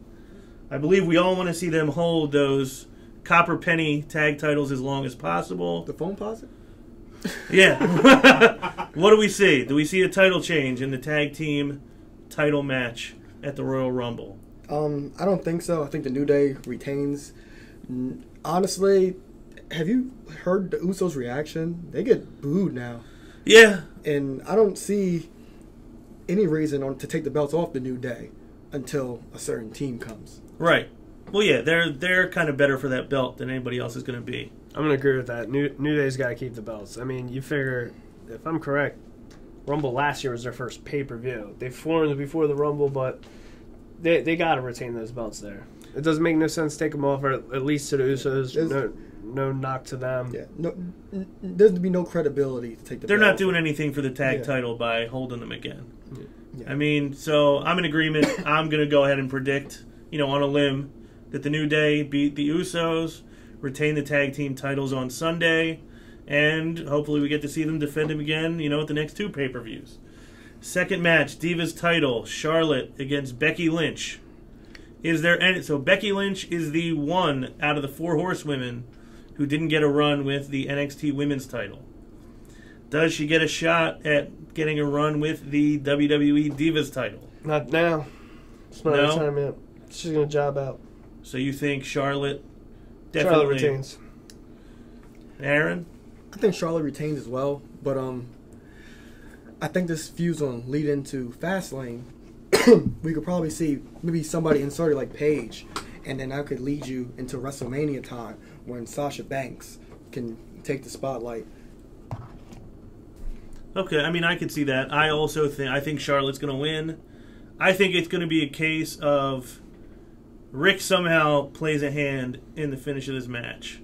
I believe we all want to see them hold those copper penny tag titles as long as possible. The phone posit? Yeah. What do we see? Do we see a title change in the tag team title match at the Royal Rumble? I don't think so. I think the New Day retains. Honestly, have you heard the Usos' reaction? They get booed now. Yeah. And I don't see any reason to take the belts off the New Day until a certain team comes. Right. Well, yeah, they're kind of better for that belt than anybody else is going to be. I'm going to agree with that. New Day's got to keep the belts. I mean, you figure, if I'm correct, Rumble last year was their first pay-per-view. They formed before the Rumble, but they got to retain those belts there. It doesn't make no sense to take them off, or at least to the Usos. No knock to them. Yeah, no, there's to be no credibility to take the They're belt. not doing anything for the tag title by holding them again. Yeah. I mean, so I'm in agreement. I'm going to go ahead and predict, on a limb, that the New Day beat the Usos, retain the tag team titles on Sunday, and hopefully we get to see them defend them again, at the next two pay-per-views. Second match, Divas title, Charlotte against Becky Lynch. So Becky Lynch is the one out of the four horsewomen who didn't get a run with the NXT Women's title. Does she get a shot at getting a run with the WWE Divas title? Not now. It's not her time yet. She's going to job out. So you think Charlotte definitely... Charlotte retains. Aaron? I think Charlotte retains as well, but I think this feud's on lead into Fastlane. We could probably see maybe somebody inserted like Paige, and then that could lead you into WrestleMania time when Sasha Banks can take the spotlight. Okay, I mean, I could see that. I think Charlotte's going to win. I think it's going to be a case of Rick somehow plays a hand in the finish of this match.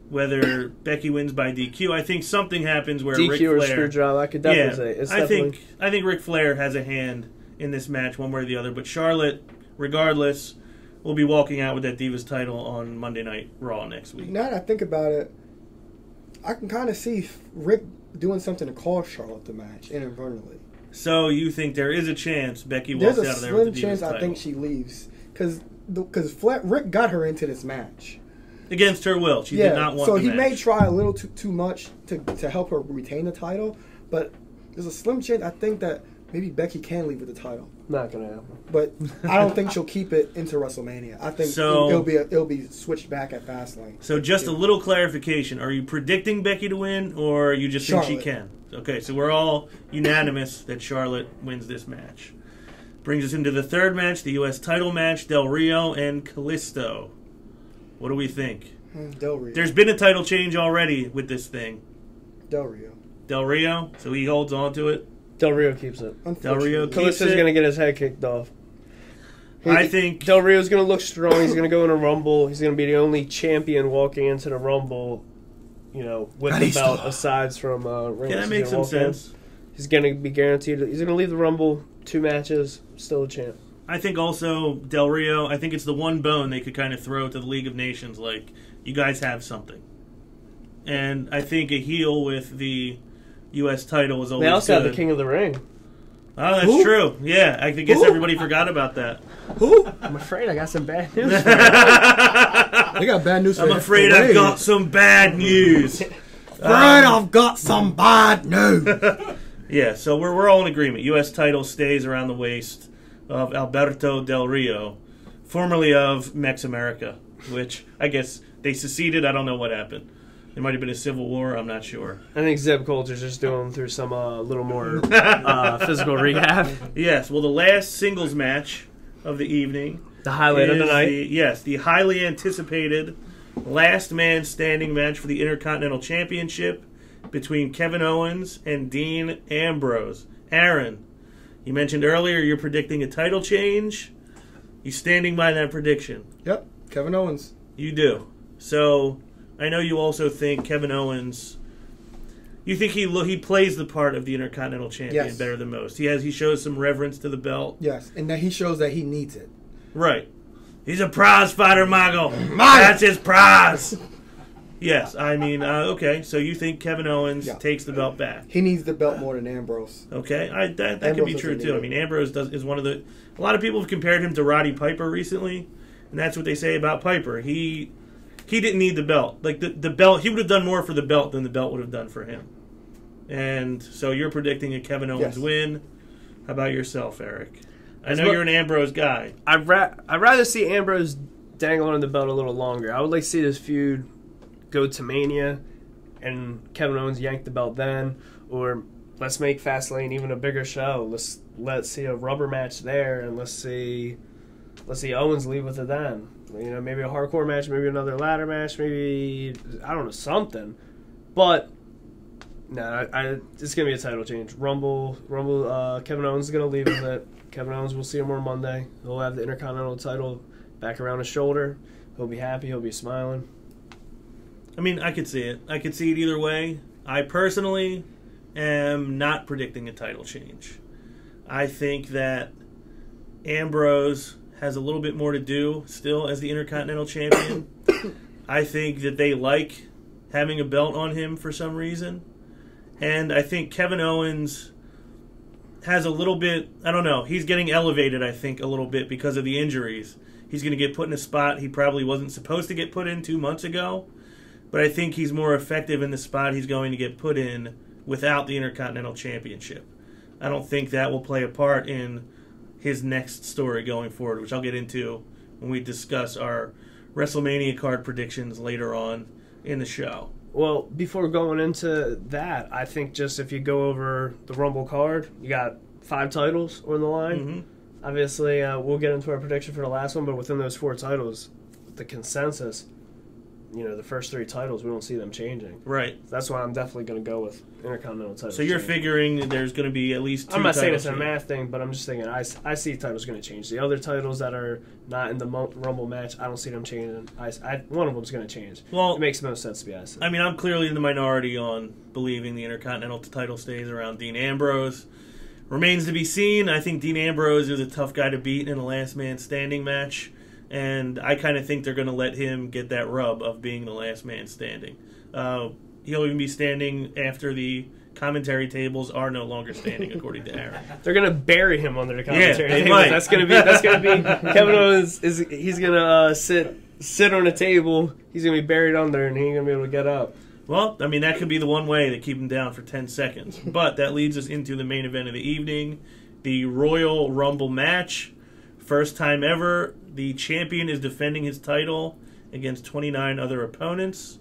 Whether Becky wins by DQ, I think something happens where DQ Ric Flair... or screw job, I could definitely say. It's I think Ric Flair has a hand in this match one way or the other. But Charlotte, regardless, will be walking out with that Divas title on Monday Night Raw next week. Now that I think about it, I can kind of see Rick doing something to cost Charlotte the match inadvertently. So you think there is a chance Becky walks out of there with the Divas title? There's a slim chance I think she leaves. Because Rick got her into this match. Against her will. She did not want so the he match. may try a little too much to help her retain the title, but there's a slim chance I think that maybe Becky can leave with the title. Not going to happen. But I don't think she'll keep it into WrestleMania. I think it'll be switched back at Fastlane. So just a little clarification. Are you predicting Becky to win, or you just think she can? Okay, so we're all unanimous that Charlotte wins this match. Brings us into the third match, the U.S. title match, Del Rio and Kalisto. What do we think? Del Rio. There's been a title change already with this thing. Del Rio. Del Rio? So he holds on to it? Del Rio keeps it. Del Rio keeps Kalisto's going to get his head kicked off. I think... Del Rio's going to look strong. He's going to go in a Rumble. He's going to be the only champion walking into the Rumble, with the belt aside from Ring. Yeah, that makes some sense. He's going to be guaranteed. He's going to leave the Rumble 2 matches, still a champ. I think also Del Rio, I think it's the one bone they could kind of throw to the League of Nations, like, you guys have something. And I think a heel with the U.S. title is always good. They also have the King of the Ring. Oh, that's true. Yeah, I guess everybody forgot about that. Who? I'm afraid I got some bad news for you. They got bad news for you. I'm afraid I've got some bad news. I've got some bad news. Yeah, so we're all in agreement. U.S. title stays around the waist of Alberto Del Rio, formerly of Mex America, which I guess they seceded. I don't know what happened. There might have been a civil war. I'm not sure. I think Zeb Coulter's just doing through some little more physical rehab. Yes. Well, the last singles match of the evening. The highlight of the night. The highly anticipated last man standing match for the Intercontinental Championship between Kevin Owens and Dean Ambrose. Aaron, you mentioned earlier you're predicting a title change. You standing by that prediction? Yep, Kevin Owens. You do. So I know you also think Kevin Owens You think he plays the part of the Intercontinental Champion Yes. better than most? He shows some reverence to the belt. Yes, and that he shows that he needs it. Right. He's a prize fighter, Mago. That's his prize. Yes, I mean, okay. So you think Kevin Owens takes the belt back? He needs the belt more than Ambrose. Okay, that could be true too. I mean, Ambrose is one of the. A lot of people have compared him to Roddy Piper recently, and that's what they say about Piper. He didn't need the belt. Like the belt, he would have done more for the belt than the belt would have done for him. And so you're predicting a Kevin Owens win. How about yourself, Eric? I know you're an Ambrose guy. I'd rather see Ambrose dangle on the belt a little longer. I would like to see this feud go to Mania and Kevin Owens yank the belt then, or let's make Fastlane even a bigger show. Let's see a rubber match there, and let's see Owens leave with it then. You know, maybe a hardcore match, maybe another ladder match, maybe I don't know, something. But no, it's gonna be a title change. Rumble. Kevin Owens is gonna leave with it. Kevin Owens, we'll see him on Monday. He'll have the Intercontinental title back around his shoulder. He'll be happy. He'll be smiling. I mean, I could see it. I could see it either way. I personally am not predicting a title change. I think that Ambrose has a little bit more to do still as the Intercontinental Champion. I think that they like having a belt on him for some reason. And I think Kevin Owens has a little bit, I don't know, he's getting elevated, I think, a little bit because of the injuries. He's going to get put in a spot he probably wasn't supposed to get put in 2 months ago. But I think he's more effective in the spot he's going to get put in without the Intercontinental Championship. I don't think that will play a part in his next story going forward, which I'll get into when we discuss our WrestleMania card predictions later on in the show. Well, before going into that, I think just if you go over the Rumble card, you got 5 titles on the line. Mm-hmm. Obviously, we'll get into our prediction for the last one, but within those 4 titles, the consensus, you know, the first 3 titles, we don't see them changing. Right. That's why I'm definitely going to go with Intercontinental titles. So you're figuring there's going to be at least 2 I'm not saying it's a changes. math thing, but I'm just thinking I see titles going to change. The other titles that are not in the Rumble match, I don't see them changing. One of them's going to change. Well, it makes the most sense to be honest. I mean, I'm clearly in the minority on believing the Intercontinental title stays around Dean Ambrose. Remains to be seen. I think Dean Ambrose is a tough guy to beat in a last man standing match. And I kind of think they're going to let him get that rub of being the last man standing. He'll even be standing after the commentary tables are no longer standing, according to Aaron. They're going to bury him under the commentary they tables. might. That's going to be Kevin Owens. He's going to sit on a table. He's going to be buried under, and he ain't going to be able to get up. Well, I mean, that could be the one way to keep him down for 10 seconds. But that leads us into the main event of the evening, the Royal Rumble match. First time ever, the champion is defending his title against 29 other opponents.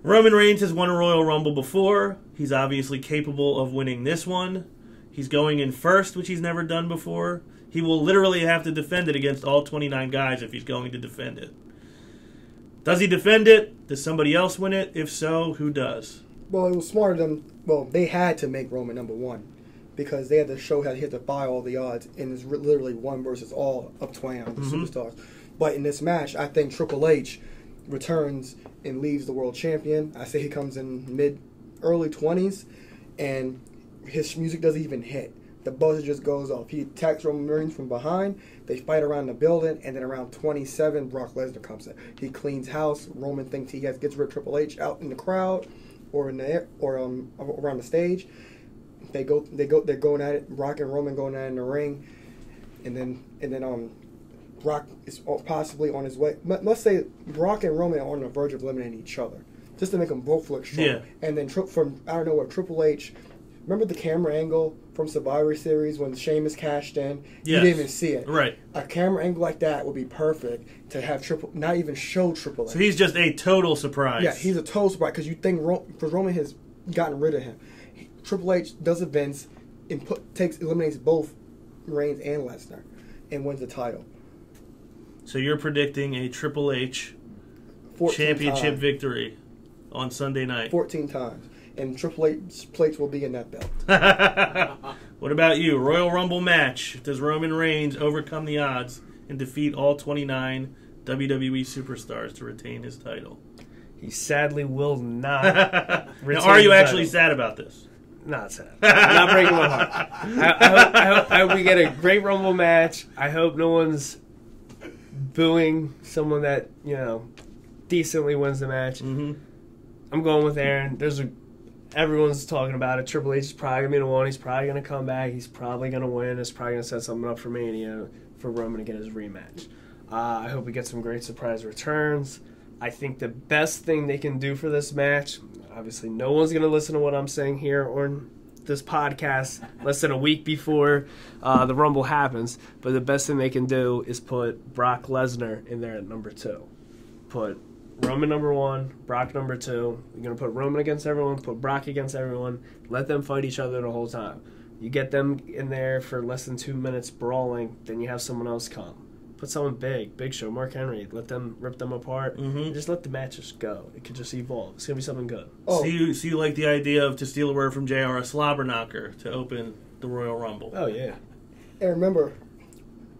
Roman Reigns has won a Royal Rumble before. He's obviously capable of winning this one. He's going in first, which he's never done before. He will literally have to defend it against all 29 guys if he's going to defend it. Does he defend it? Does somebody else win it? If so, who does? Well, it was smarter than... Well, they had to make Roman number 1. Because they had to show how he had to buy all the odds, and it's literally 1 versus all of 29 superstars. But in this match, I think Triple H returns and leaves the world champion. I say he comes in early 20s, and his music doesn't even hit. The buzzer just goes off. He attacks Roman Reigns from behind. They fight around the building, and then around 27, Brock Lesnar comes in. He cleans house. Roman thinks he gets rid of Triple H out in the crowd or in the air, or around the stage. They're going at it. Brock and Roman going at it in the ring, and then Brock is possibly on his way. Let's say Brock and Roman are on the verge of eliminating each other, just to make them both look strong. Yeah. And then from I don't know what Triple H. Remember the camera angle from Survivor Series when Sheamus cashed in? Yes. You didn't even see it. Right. A camera angle like that would be perfect to have not even show Triple H. So he's just a total surprise. Yeah, he's a total surprise because you think because Roman has gotten rid of him. Triple H does events and eliminates both Reigns and Lesnar and wins the title. So you're predicting a Triple H championship victory on Sunday night. 14 times. And Triple H plates will be in that belt. What about you? Royal Rumble match. Does Roman Reigns overcome the odds and defeat all 29 WWE superstars to retain his title? He sadly will not. Now, are you actually sad about this? Not sad. Not breaking my heart. I hope we get a great Rumble match. I hope no one's booing someone that, decently wins the match. Mm-hmm. I'm going with Aaron. Everyone's talking about it. Triple H is probably going to be the one. He's probably going to come back. He's probably going to win. It's probably going to set something up for Mania for Roman to get his rematch. I hope we get some great surprise returns. I think the best thing they can do for this match, obviously no one's going to listen to what I'm saying here or in this podcast less than a week before the Rumble happens, but the best thing they can do is put Brock Lesnar in there at number 2. Put Roman number 1, Brock number 2. You're going to put Roman against everyone, put Brock against everyone, let them fight each other the whole time. You get them in there for less than 2 minutes brawling, then you have someone else come. Put someone Big Show, Mark Henry, let them rip them apart, and just let the matches go. It could just evolve. It's going to be something good. Oh. So you like the idea of, to steal a word from JR, a slobber knocker to open the Royal Rumble? Oh, yeah. And remember,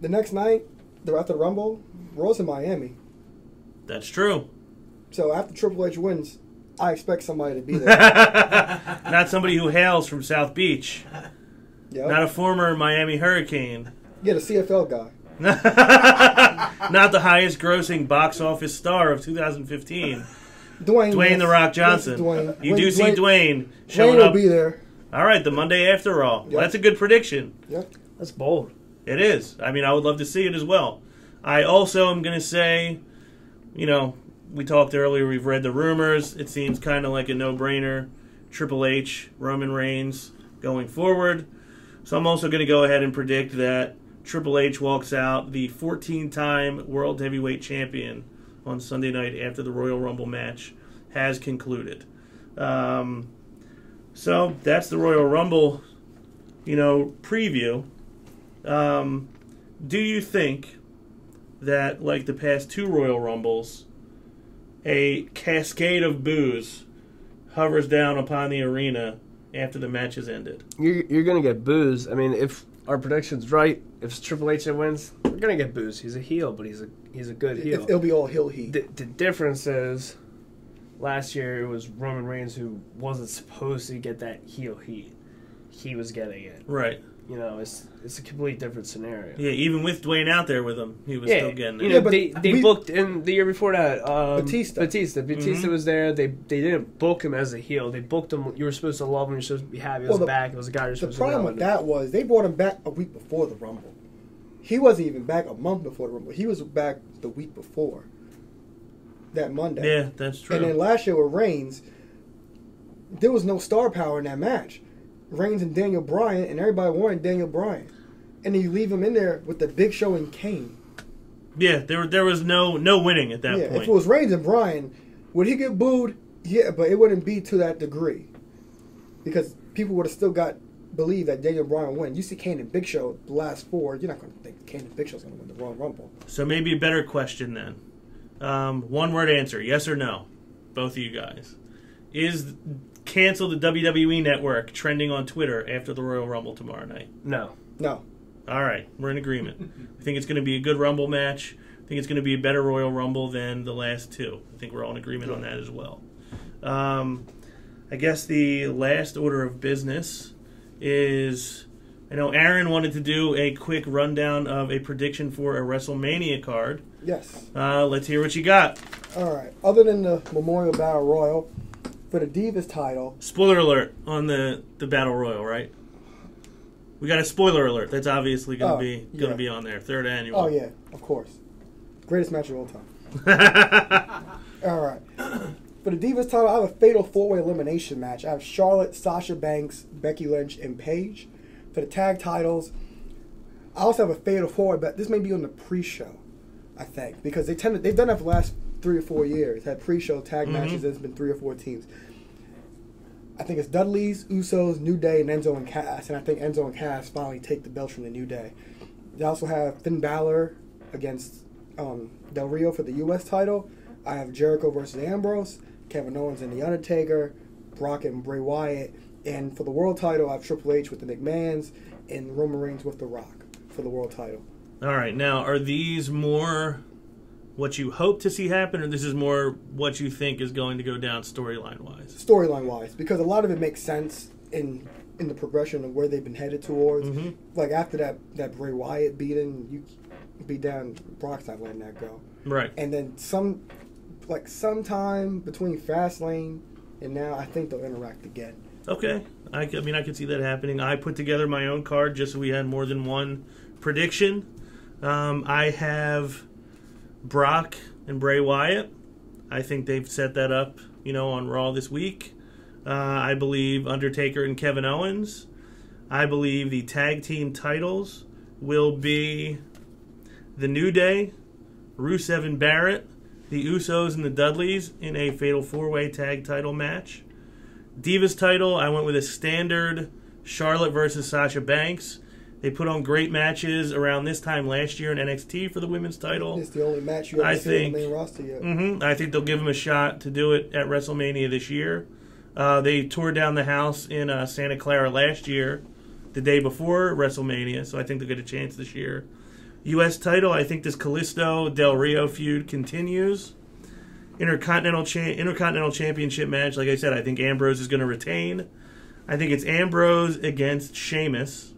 the next night, after the Rumble, Raw's in Miami. That's true. So after Triple H wins, I expect somebody to be there. Not somebody who hails from South Beach. Yep. Not a former Miami Hurricane. Get a CFL guy. Not the highest grossing box office star of 2015. Dwayne The Rock Johnson. Dwayne. You do see Dwayne showing Dwayne will up. be there. All right, the Monday after Raw. Yep. Well, that's a good prediction. Yep. That's bold. It is. I mean, I would love to see it as well. I also am going to say, we talked earlier, we've read the rumors. It seems kind of like a no-brainer. Triple H, Roman Reigns going forward. So I'm also going to go ahead and predict that Triple H walks out the 14-time World Heavyweight Champion on Sunday night after the Royal Rumble match has concluded. So that's the Royal Rumble, preview. Do you think that, like the past 2 Royal Rumbles, a cascade of boos hovers down upon the arena after the match has ended? You're going to get boos. I mean, if our prediction's right, if it's Triple H that wins, we're going to get boos. He's a heel, but he's a good heel. It'll be all heel heat. The difference is, last year it was Roman Reigns who wasn't supposed to get that heel heat. He was getting it. Right. It's a completely different scenario. Yeah, even with Dwayne out there with him, he was still getting it. Yeah, but they booked in the year before that. Batista was there. They didn't book him as a heel. They booked him. You were supposed to love him. You're supposed to be happy. It was back. It was a guy you're supposed to love. The problem with that was they brought him back a week before the Rumble. He wasn't even back a month before the Rumble. He was back the week before. That Monday. Yeah, that's true. And then last year with Reigns, there was no star power in that match. Reigns and Daniel Bryan, and everybody wanted Daniel Bryan. And then you leave him in there with the Big Show and Kane. Yeah, there was no winning at that point. If it was Reigns and Bryan, would he get booed? Yeah, but it wouldn't be to that degree. Because people would have still believed that Daniel Bryan would win. You see Kane and Big Show the last 4, you're not going to think Kane and Big Show's going to win the Royal Rumble. So maybe a better question then. One-word answer, yes or no, both of you guys. Is cancel the WWE Network trending on Twitter after the Royal Rumble tomorrow night? No. All right, we're in agreement. I think it's going to be a good Rumble match. I think it's going to be a better Royal Rumble than the last 2. I think we're all in agreement on that as well. I guess the last order of business is, I know Aaron wanted to do a quick rundown of a prediction for a WrestleMania card. Yes. Let's hear what you got. All right. Other than the Memorial Battle Royal, for the Divas title... Spoiler alert on the Battle Royal, right? We got a spoiler alert. That's obviously going to be on there. 3rd annual. Oh, yeah. Of course. Greatest match of all time. All right. For the Divas title, I have a fatal 4-way elimination match. I have Charlotte, Sasha Banks, Becky Lynch, and Paige. For the tag titles, I also have a fatal 4-way, but this may be on the pre-show, I think, because they've done that for the last 3 or 4 years. Had pre-show tag matches. There's been 3 or 4 teams. I think it's Dudley's, Usos, New Day, and Enzo and Cass, and I think Enzo and Cass finally take the belts from the New Day. They also have Finn Balor against Del Rio for the U.S. title. I have Jericho versus Ambrose, Kevin Owens and The Undertaker, Brock and Bray Wyatt, and for the world title, I have Triple H with the McMahons and Roman Reigns with The Rock for the world title. All right, now are these more what you hope to see happen, or this is more what you think is going to go down storyline-wise? Storyline-wise, because a lot of it makes sense in the progression of where they've been headed towards. Mm-hmm. Like after that Bray Wyatt beating, you beat down Brock's not letting that go. Right. And then sometime between Fastlane and now, I think they'll interact again. Okay. I mean, I could see that happening. I put together my own card just so we had more than one prediction. I have Brock and Bray Wyatt. I think they've set that up, on Raw this week. I believe Undertaker and Kevin Owens. I believe the tag team titles will be the New Day, Rusev and Barrett, the Usos and the Dudleys in a Fatal 4-Way tag title match. Divas title, I went with a standard Charlotte versus Sasha Banks. They put on great matches around this time last year in NXT for the women's title. It's the only match you ever seen on the main roster yet. I think they'll give them a shot to do it at WrestleMania this year. They tore down the house in Santa Clara last year, the day before WrestleMania, so I think they'll get a chance this year. U.S. title, I think this Kalisto Del Rio feud continues. Intercontinental Championship match, like I said, I think Ambrose is going to retain. I think it's Ambrose against Sheamus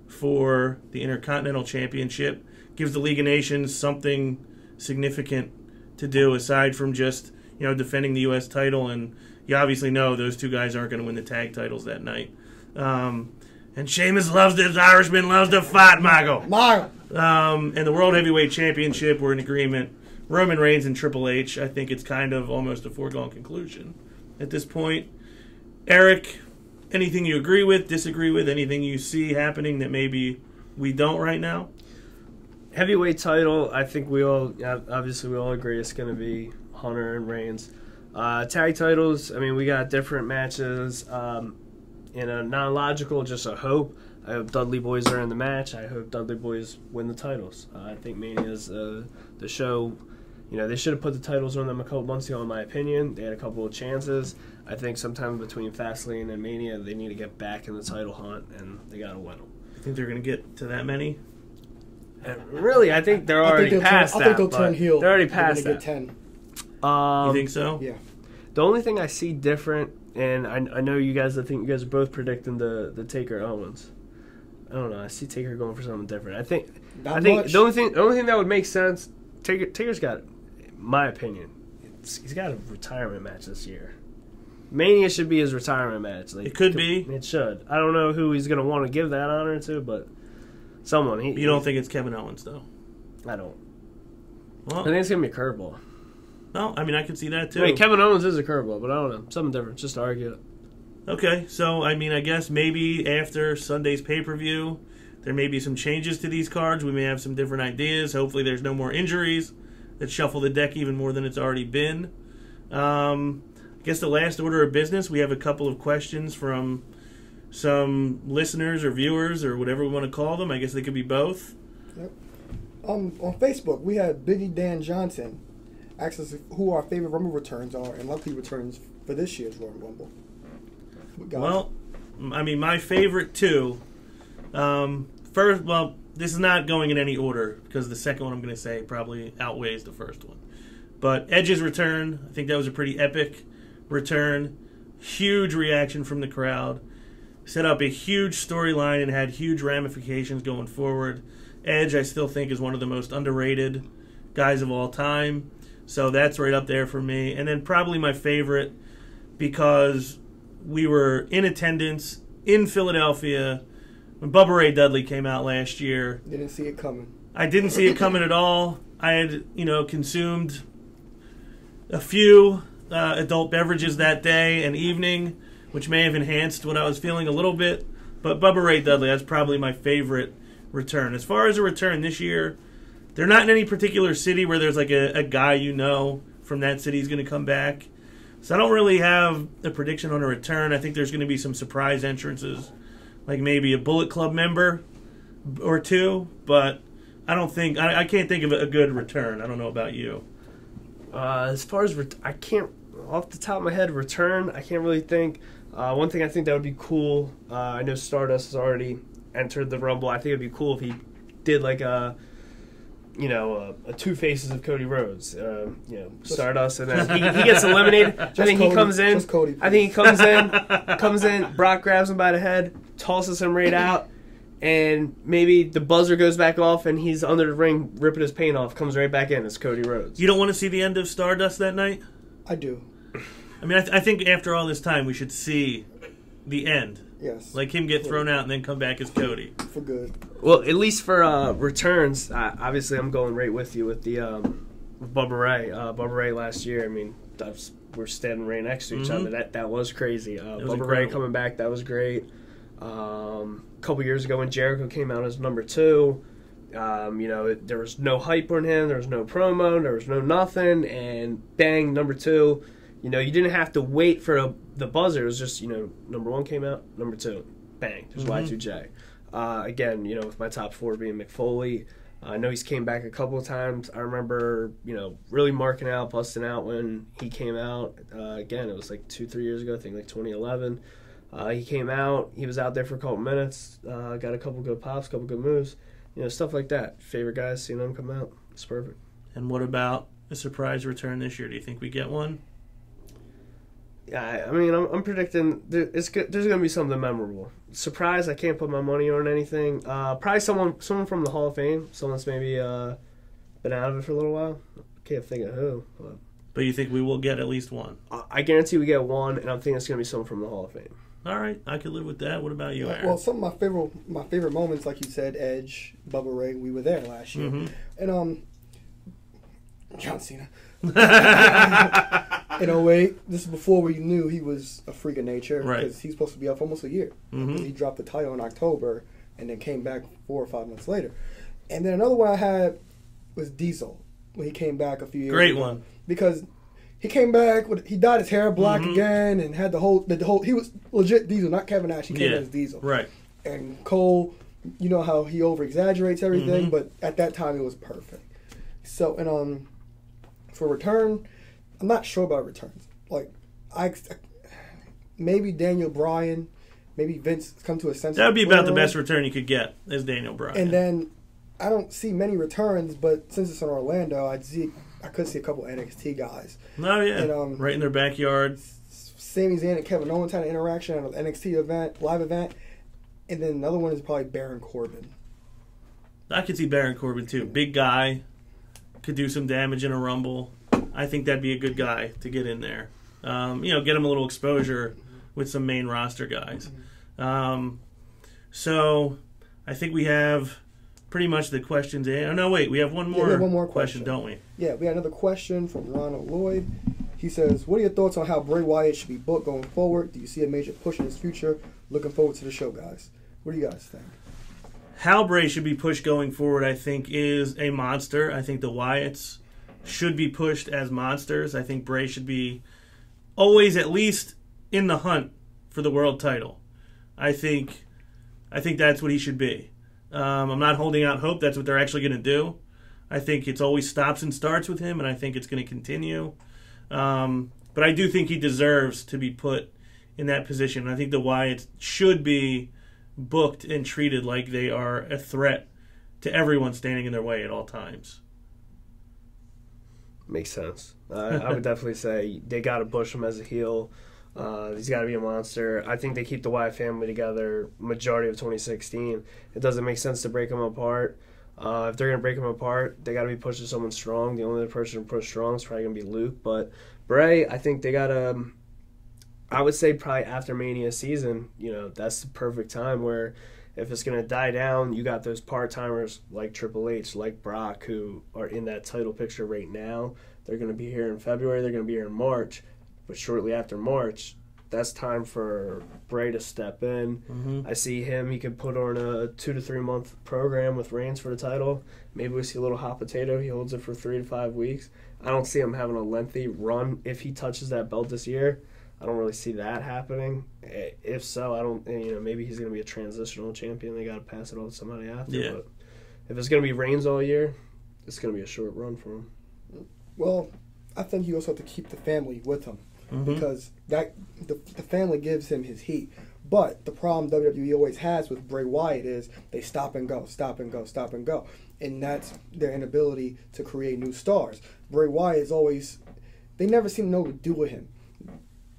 for the Intercontinental Championship. Gives the League of Nations something significant to do aside from just, defending the U.S. title, and you obviously know those two guys aren't going to win the tag titles that night. And Sheamus this Irishman loves to fight, Michael. And the World Heavyweight Championship, we're in agreement. Roman Reigns and Triple H, I think it's kind of almost a foregone conclusion at this point. Eric, anything you agree with, disagree with, anything you see happening that maybe we don't right now? Heavyweight title, I think we all agree it's going to be Hunter and Reigns. Tag titles, I mean, we got different matches. In a non-logical, just a hope. I hope Dudley Boys are in the match. I hope Dudley Boys win the titles. I think Mania's the show. They should have put the titles on them a couple months ago, in my opinion. They had a couple of chances. I think sometime between Fastlane and Mania, they need to get back in the title hunt, and they got to win them. You think they're going to get to that many? Really, I think they're already past that. I think they'll turn heel. They're already past that. Get 10. You think so? Yeah. The only thing I see different, and I know you guys, I think you guys are both predicting the Taker Owens. I don't know. I see Taker going for something different. I think the only thing that would make sense, Taker's got, in my opinion, he's got a retirement match this year. Mania should be his retirement match. It could be. It should. I don't know who he's going to want to give that honor to, but someone. You don't think it's Kevin Owens, though? I don't. Well, I think it's going to be a curveball. No, I mean, I could see that, too. I mean, Kevin Owens is a curveball, but I don't know. Something different, just to argue it. Okay, so, I mean, I guess maybe after Sunday's pay-per-view, there may be some changes to these cards. We may have some different ideas. Hopefully there's no more injuries that shuffle the deck even more than it's already been. I guess the last order of business, we have a couple of questions from some listeners or viewers or whatever we want to call them. I guess they could be both. Yep. On Facebook, we had Biggie Dan Johnson ask us who our favorite Rumble returns are and likely returns for this year's Royal Rumble. Well, I mean, my favorite two. First, well, this is not going in any order because the second one I'm going to say probably outweighs the first one. But Edge's return, I think that was a pretty epic return. Huge reaction from the crowd. Set up a huge storyline and had huge ramifications going forward. Edge, I still think, is one of the most underrated guys of all time. So that's right up there for me. And then probably my favorite because we were in attendance in Philadelphia when Bubba Ray Dudley came out last year. Didn't see it coming. I didn't see it coming at all. I had, consumed a few adult beverages that day and evening, which may have enhanced what I was feeling a little bit. But Bubba Ray Dudley, that's probably my favorite return. As far as a return this year, they're not in any particular city where there's like a guy from that city is going to come back. So I don't really have a prediction on a return. I think there's going to be some surprise entrances, like maybe a Bullet Club member or two, but I can't think of a good return. I don't know about you. As far as I can't, off the top of my head, return, I can't really think. One thing I think that would be cool, I know Stardust has already entered the Rumble. I think it would be cool if he did like a two faces of Cody Rhodes. Stardust, and then he gets eliminated. I think he comes in. I think he comes in. Brock grabs him by the head, tosses him right out, and maybe the buzzer goes back off, and he's under the ring ripping his paint off. Comes right back in. It's Cody Rhodes. You don't want to see the end of Stardust that night? I do. I mean, I think after all this time, we should see the end. Yes. Like him get thrown out and then come back as Cody. For good. Well, at least for returns, obviously I'm going right with you with the Bubba Ray. Bubba Ray last year, I mean, we're standing right next to each other. That was crazy. Bubba Ray coming back, that was great. A couple years ago when Jericho came out as number 2, there was no hype on him, there was no promo, there was no nothing, and bang, number 2. You didn't have to wait for the buzzer. It was just, number 1 came out, number 2, bang, there's Y2J. Again, with my top 4 being McFoley. I know he's came back a couple of times. I remember, really marking out, busting out when he came out. Again, it was like 2-3 years ago, I think like 2011. He came out. He was out there for a couple minutes. Got a couple good pops, couple good moves. Stuff like that. Favorite guys, seeing them come out. It's perfect. And what about a surprise return this year? Do you think we get one? Yeah, I mean, I'm predicting there's going to be something memorable. Surprise, I can't put my money on anything. Probably someone from the Hall of Fame. Someone that's maybe been out of it for a little while. Can't think of who. But you think we will get at least one? I guarantee we get one, and I'm thinking it's going to be someone from the Hall of Fame. All right, I could live with that. What about you, Aaron? Well, some of my favorite moments, like you said, Edge, Bubba Ray, we were there last year. And John Cena. In 08, this is before we knew he was a freak of nature. Right. Because he's supposed to be out for almost a year. He dropped the title in October and then came back 4 or 5 months later. And then another one I had was Diesel when he came back a few years ago. Great one. Because he came back, he dyed his hair black again and had the whole, he was legit Diesel, not Kevin Nash. He came in as Diesel. Right. And Cole, you know how he over-exaggerates everything, but at that time it was perfect. So, and for return, I'm not sure about returns. Like, maybe Daniel Bryan, maybe Vince come to a sense. That would be about the best return you could get is Daniel Bryan. And then I don't see many returns, but since it's in Orlando, I could see a couple NXT guys. Oh yeah, and, right in their backyard. Sami Zayn and Kevin Owens had an interaction at an NXT live event, and then another one is probably Baron Corbin. I could see Baron Corbin too. Big guy, could do some damage in a Rumble. I think that'd be a good guy to get in there. Get him a little exposure with some main roster guys. So I think we have pretty much the questions. Oh, no, wait. We have one more, we have one more question, don't we? Yeah, we had another question from Aaron Lloyd. He says, what are your thoughts on how Bray Wyatt should be booked going forward? Do you see a major push in his future? Looking forward to the show, guys. What do you guys think? How Bray should be pushed going forward, I think, is a monster. I think the Wyatts should be pushed as monsters. I think Bray should be always at least in the hunt for the world title. I think that's what he should be. I'm not holding out hope that's what they're actually going to do. I think it's always stops and starts with him, and I think it's going to continue. But I do think he deserves to be put in that position. I think the Wyatts should be booked and treated like they are a threat to everyone standing in their way at all times. Makes sense. I would definitely say they got to push him as a heel. He's got to be a monster. I think they keep the Wyatt family together majority of 2016. It doesn't make sense to break them apart. If they're going to break them apart, they got to be pushing someone strong. The only other person to push strong is probably going to be Luke. But Bray, I think they got to, I would say probably after Mania season, that's the perfect time where if it's going to die down, you got those part-timers like Triple H, like Brock, who are in that title picture right now. They're going to be here in February. They're going to be here in March. But shortly after March, that's time for Bray to step in. I see him. He could put on a 2 to 3 month program with Reigns for the title. Maybe we see a little hot potato. He holds it for 3 to 5 weeks. I don't see him having a lengthy run if he touches that belt this year. I don't really see that happening. If so, I don't. Maybe he's going to be a transitional champion. They got to pass it on to somebody after. Yeah. But if it's going to be Reigns all year, it's going to be a short run for him. Well, I think you also have to keep the family with him. Because the family gives him his heat. But the problem WWE always has with Bray Wyatt is they stop and go, stop and go, stop and go. and that's their inability to create new stars. Bray Wyatt is always, they never seem to know what to do with him.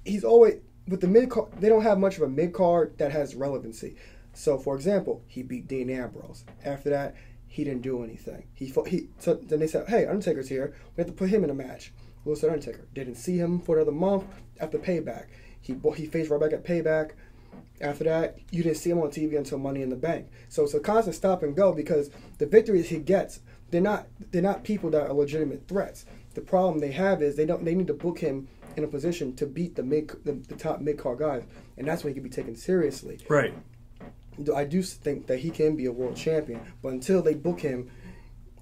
He's always, with the mid-card, they don't have much of a mid-card that has relevancy. So, for example, he beat Dean Ambrose. After that, he didn't do anything. So then they said, hey, Undertaker's here. We have to put him in a match. Lewis and Undertaker. Didn't see him for another month after Payback. He faced right back at Payback. After that, you didn't see him on TV until Money in the Bank. So it's a constant stop and go because the victories he gets, they're not people that are legitimate threats. The problem they have is they need to book him in a position to beat the top mid-card guys, and that's when he can be taken seriously. Right. I do think that he can be a world champion, but until they book him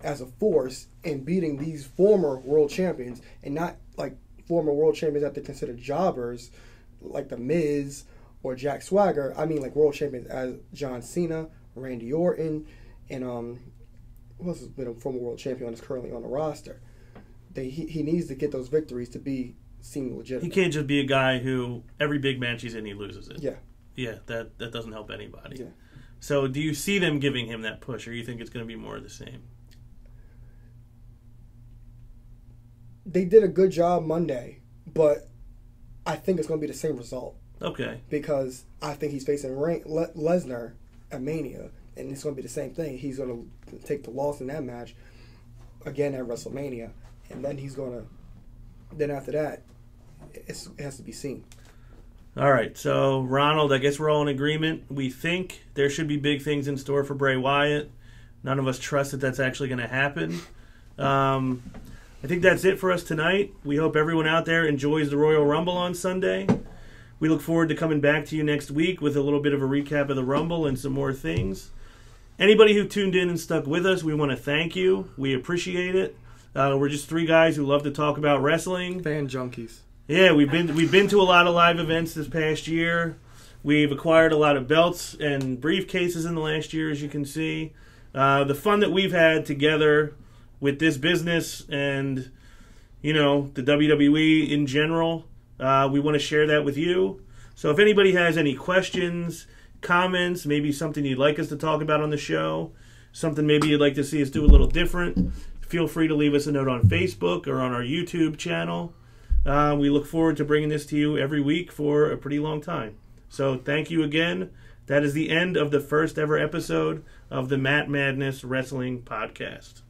as a force in beating these former world champions, and not like former world champions that they consider jobbers, like The Miz or Jack Swagger. I mean, like world champions as John Cena, Randy Orton, and who else has been a former world champion that's currently on the roster. He needs to get those victories to be seen legitimate. He can't just be a guy who every big match he's in, he loses it. Yeah. Yeah, that doesn't help anybody. Yeah. So do you see them giving him that push, or you think it's going to be more of the same? They did a good job Monday, but I think it's going to be the same result. Okay. Because I think he's facing Lesnar at Mania, and it's going to be the same thing. He's going to take the loss in that match again at WrestleMania, and then he's going to. Then after that, it has to be seen. All right, so Ronald, I guess we're all in agreement. We think there should be big things in store for Bray Wyatt. None of us trust that that's actually going to happen. I think that's it for us tonight. We hope everyone out there enjoys the Royal Rumble on Sunday. We look forward to coming back to you next week with a little bit of a recap of the Rumble and some more things. Anybody who tuned in and stuck with us, we want to thank you. We appreciate it. We're just three guys who love to talk about wrestling. Fan junkies. Yeah, we've been to a lot of live events this past year. We've acquired a lot of belts and briefcases in the last year, as you can see. The fun that we've had together with this business and, the WWE in general, we want to share that with you. So if anybody has any questions, comments, maybe something you'd like us to talk about on the show, something maybe you'd like to see us do a little different, feel free to leave us a note on Facebook or on our YouTube channel. We look forward to bringing this to you every week for a pretty long time. So thank you again. That is the end of the first ever episode of the Matt Madness Wrestling Podcast.